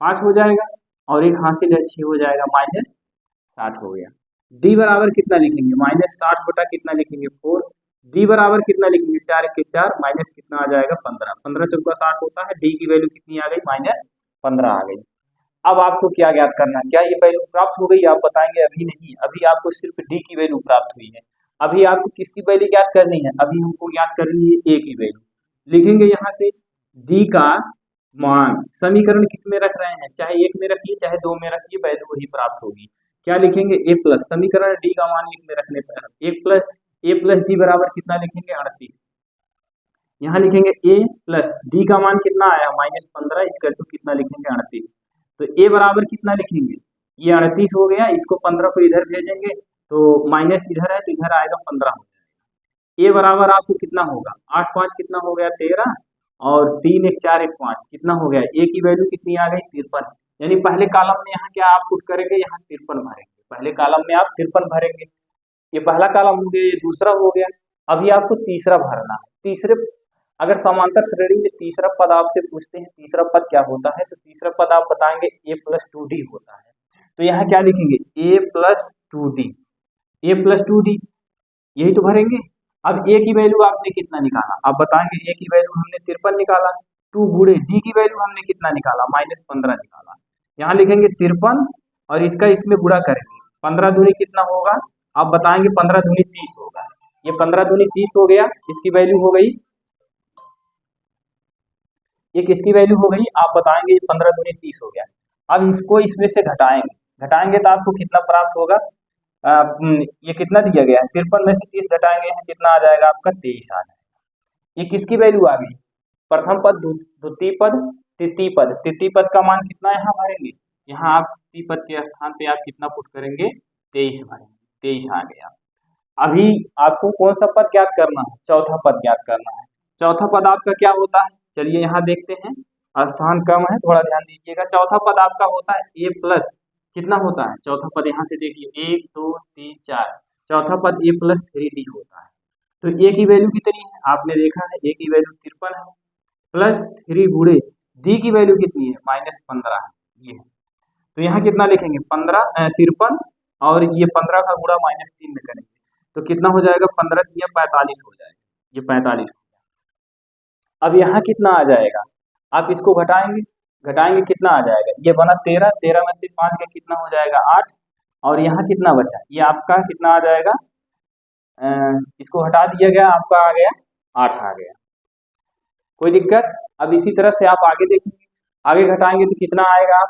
5 हो जाएगा, और एक हासिल है 6 हो जाएगा, माइनस 60 हो गया। d बराबर कितना लिखेंगे माइनस 60 बटा कितना लिखेंगे 4। d बराबर कितना लिखेंगे 4 के 4 माइनस कितना आ जाएगा 15, 15 चौका 60 होता है। d की वैल्यू कितनी आ गई माइनस 15 आ गई। अब आपको क्या ज्ञात करना है, क्या ये वैल्यू प्राप्त हो गई, आप बताएंगे अभी नहीं, अभी आपको सिर्फ d की वैल्यू प्राप्त हुई है। अभी आपको किसकी वैल्यू ज्ञात करनी है, अभी हमको ज्ञात करनी है a की वैल्यू। लिखेंगे यहाँ से d का मान, समीकरण किसमें रख रहे हैं, चाहे 1 में रखिए चाहे 2 में रखिए, वैल्यू वही प्राप्त होगी। क्या लिखेंगे a प्लस, समीकरण d का मान 1 में रखने पर a प्लस डी बराबर कितना लिखेंगे 38। यहाँ लिखेंगे a प्लस डी का मान कितना आया माइनस 15 इक्वल टू कितना लिखेंगे 38। तो a बराबर कितना लिखेंगे, ये 38 हो गया, इसको 15 को इधर भेजेंगे तो माइनस इधर है तो इधर आएगा 15 हो जाएगा। a बराबर आपको कितना होगा 8 5 कितना हो गया 13, और 3 1 4 1 5 कितना हो गया, a की वैल्यू कितनी आ गई 53। यानी पहले कॉलम में यहाँ क्या आप पुट करेंगे, यहाँ 53 भरेंगे, पहले कॉलम में आप 53 भरेंगे। ये पहला कॉलम हो गया, ये दूसरा हो गया। अभी आपको तीसरा भरना है। तीसरे, अगर समांतर श्रेणी में तीसरा पद आपसे पूछते हैं तीसरा पद क्या होता है, तो तीसरा पद आप बताएंगे a प्लस 2d होता है। तो यहाँ क्या लिखेंगे a plus 2d, a plus 2d यही तो भरेंगे। अब a की वैल्यू आपने कितना निकाला, आप बताएंगे a की वैल्यू हमने 53 निकाला, 2 गुणे d की वैल्यू हमने कितना निकाला माइनस 15 निकाला। यहाँ लिखेंगे 53 और इसका इसमें गुणा करेंगे, 15 दूनी कितना होगा, आप बताएंगे 15 दूनी 30 होगा। ये 15 दूनी 30 हो गया, इसकी वैल्यू हो गई ये किसकी वैल्यू हो गई, आप बताएंगे 15 दूनी 30 हो गया। अब इसको इसमें से घटाएंगे तो आपको कितना प्राप्त होगा, ये कितना दिया गया है 53 में से 30 घटाएंगे हैं कितना आ जाएगा आपका 23 आ जाएगा। ये किसकी वैल्यू आ गई, प्रथम पद, द्वितीय पद, तृतीय पद। तृतीय पद का मान कितना यहाँ भरेंगे, यहाँ आप तृतीय पद के स्थान पे आप कितना पुट करेंगे 23 भरेंगे, 23 आ गया। अभी आपको कौन सा पद ज्ञात करना है, चौथा पद ज्ञात करना है। चौथा पद आपका क्या होता है, चलिए यहाँ देखते हैं, स्थान कम है थोड़ा ध्यान दीजिएगा। चौथा पद आपका होता है a प्लस कितना होता है, चौथा पद यहाँ से देखिए 1 2 3 4, चौथा पद a प्लस 3d होता है। तो a की वैल्यू कितनी है, आपने देखा है a की वैल्यू 53 है, प्लस 3 गुणे d की वैल्यू कितनी है -15 है, ये है। तो यहाँ कितना लिखेंगे 53 और ये 15 का गुणा -3 में करेंगे तो कितना हो जाएगा, 15 या 45 हो जाएगा, ये 45 हो गया। अब यहाँ कितना आ जाएगा, आप इसको घटाएंगे कितना आ जाएगा, ये बना 13, 13 में से 5 का कितना हो जाएगा 8, और यहाँ कितना बचा, ये आपका कितना आ जाएगा, इसको हटा दिया गया, आपका आ गया 8 आ गया, कोई दिक्कत। अब इसी तरह से आप आगे देखेंगे, आगे घटाएंगे तो कितना आएगा,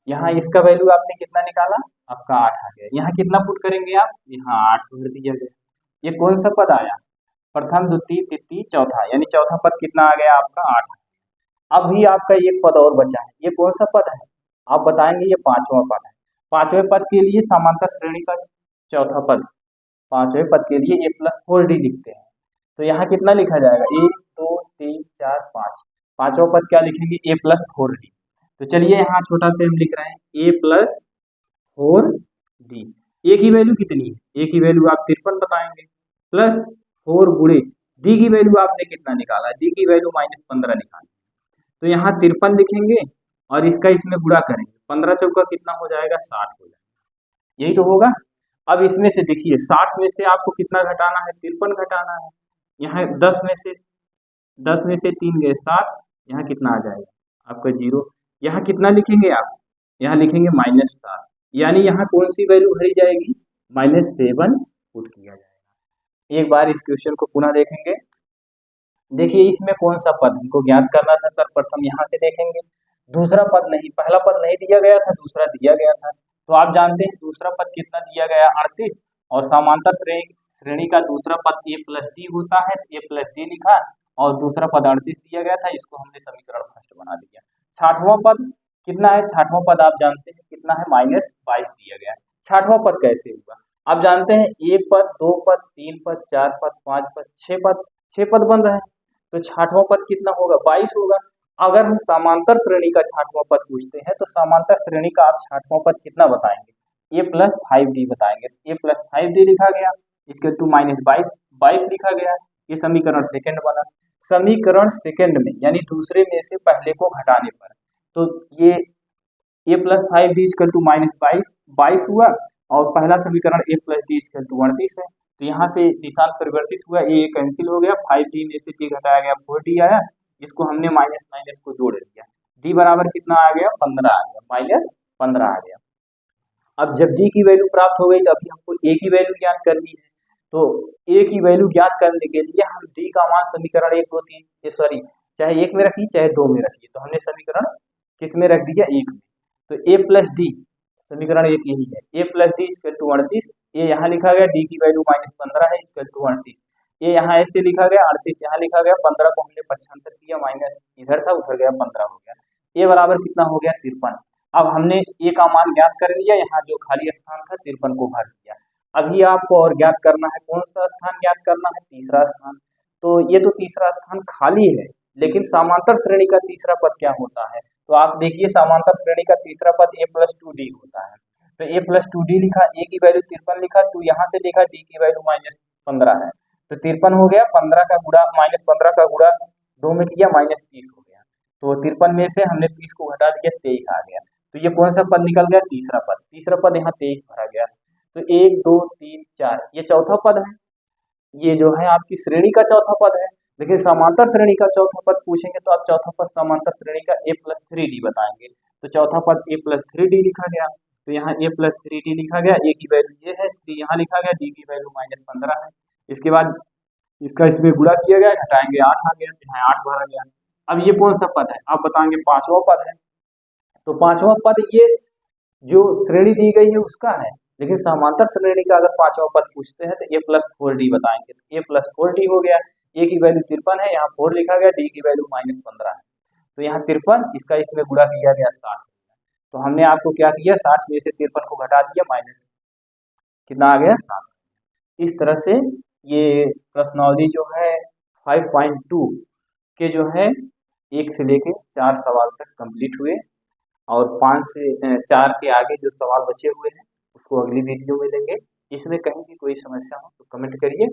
यहाँ इसका वैल्यू आपने कितना निकाला, आपका 8 आ गया। यहाँ कितना पुट करेंगे आप, यहाँ 8 भर दिया गया। ये कौन सा पद आया, प्रथम द्वितीय तृतीय चौथा, यानी चौथा पद कितना आ गया आपका 8। अब भी आपका एक पद और बचा है, ये कौन सा पद है, आप बताएंगे ये 5वां पद है। 5वें पद के लिए समांतर श्रेणी का चौथा पद, 5वें पद के लिए a प्लस 4d लिखते हैं। तो यहाँ कितना लिखा जाएगा 1 2 3 4 5, पांचवा पद क्या लिखेंगे a प्लस 4d। तो चलिए यहाँ छोटा से हम लिख रहे हैं a प्लस 4d। a की वैल्यू कितनी है, a की वैल्यू आप 53 बताएंगे, प्लस 4 गुणे d की वैल्यू आपने कितना निकाला, d की वैल्यू -15 निकाली। तो यहाँ 53 लिखेंगे और इसका इसमें गुणा करेंगे, 15 चौका कितना हो जाएगा 60 हो जाएगा, यही तो होगा। अब इसमें से देखिए 60 में से आपको कितना घटाना है, 53 घटाना है। यहाँ 10 में से 3 गए 7, यहाँ कितना आ जाएगा आपका 0। यहाँ कितना लिखेंगे आप, यहाँ लिखेंगे -7, यानी यहाँ कौन सी वैल्यू भरी जाएगी, -7 पुट किया जाएगा। एक बार इस क्वेश्चन को पुनः देखेंगे, देखिए इसमें कौन सा पद हमको ज्ञात करना था सर, प्रथम यहाँ से देखेंगे, दूसरा पद नहीं, पहला पद नहीं दिया गया था, दूसरा दिया गया था। तो आप जानते हैं दूसरा पद कितना दिया गया 38, और समांतर श्रेणी का दूसरा पद a प्लस डी होता है, a प्लस डी लिखा और दूसरा पद 38 दिया गया था, इसको हमने समीकरण फर्स्ट बना दिया। 60वां पद कितना है, 60वां पद आप जानते हैं कितना है -22 दिया गया है। 60वां पद कैसे हुआ, आप जानते हैं 1 पद 2 पद 3 पद 4 पद 5 पद 6 पद बन रहे हैं, तो 60वां पद कितना होगा 22 होगा। अगर हम समांतर श्रेणी का 60वां पद पूछते हैं तो समांतर श्रेणी का आप 60वां पद कितना बताएंगे, a प्लस 5d बताएंगे। a प्लस 5d लिखा गया, इसके टू -22 लिखा गया, ये समीकरण सेकंड बना। समीकरण सेकंड में यानी दूसरे में से पहले को घटाने पर, तो ये a plus 5d equal to -22 हुआ, और पहला समीकरण a plus D equal to 38 है। तो यहाँ से निशान परिवर्तित हुआ, a कैंसिल हो गया, 5d में से d घटाया गया 4d आया, इसको हमने माइनस को जोड़ दिया, d बराबर कितना आ गया 15 आ गया, -15 आ गया। अब जब d की वैल्यू प्राप्त हो गई तो अभी हमको a की वैल्यू ज्ञात करनी है, तो a की वैल्यू ज्ञात करने के लिए हम d का मान समीकरण 1 2 3 सॉरी चाहे 1 में रखिए चाहे 2 में रखिए, तो हमने समीकरण किस में रख दिया 1 में। तो a प्लस डी समीकरण 1 यही है, a plus D equal to 38, a यहाँ लिखा गया, d की वैल्यू -15 है इक्वल टू 38, a यहाँ ऐसे लिखा गया 38 यहाँ लिखा गया, 15 को हमने 75 किया, माइनस इधर था उधर गया 15 हो गया, a बराबर कितना हो गया 53। अब हमने a का मान ज्ञात कर लिया, यहाँ जो खाली स्थान था 53 को भर दिया। अभी आपको और ज्ञात करना है, कौन सा स्थान ज्ञात करना है, तीसरा स्थान। तो ये तो तीसरा स्थान खाली है, लेकिन समांतर श्रेणी का तीसरा पद क्या होता है, तो आप देखिए समांतर श्रेणी का तीसरा पद a प्लस 2d होता है। तो a प्लस 2d लिखा, a की वैल्यू 53 लिखा, तो यहाँ से लिखा d की वैल्यू -15 है, तो 53 हो गया, 15 का गुणा -15 का गुणा 2 में किया -30 हो गया, तो 53 में से हमने 30 को घटा दिया 23 आ गया। तो ये कौन सा पद निकल गया, तीसरा पद। तीसरा पद यहाँ 23 भरा गया, तो 1 2 3 4 ये चौथा पद है, ये जो है आपकी श्रेणी का चौथा पद है। लेकिन समांतर श्रेणी का चौथा पद पूछेंगे तो आप चौथा पद समांतर श्रेणी का a प्लस 3d बताएंगे, तो चौथा पद a प्लस 3d लिखा गया, तो यहाँ a प्लस 3d लिखा गया, a की वैल्यू ये है, 3 यहाँ लिखा गया, d की वैल्यू -15 है। इसके बाद इसका इसमें गुणा किया गया, घटाएंगे 8 आ गया, यहाँ 8 भरा गया। अब ये कौन सा पद है, आप बताएंगे पांचवा पद है। तो पांचवा पद ये जो श्रेणी दी गई है उसका है, लेकिन समांतर श्रेणी का अगर पांचवा पद पूछते हैं तो a प्लस 4d बताएंगे। तो a प्लस 4d हो गया, a की वैल्यू 53 है, यहाँ 4 लिखा गया, d की वैल्यू -15 है, तो यहाँ 53, इसका इसमें गुणा किया गया 60। तो हमने आपको क्या किया, 60 में से 53 को घटा दिया, माइनस कितना आ गया, 7। इस तरह से ये प्रश्नावली जो है 5.2 के जो है 1 से लेके 4 सवाल तक कंप्लीट हुए, और 5 से 4 के आगे जो सवाल बचे हुए हैं उसको अगली वीडियो में लेंगे। इसमें कहीं भी कोई समस्या हो तो कमेंट करिए।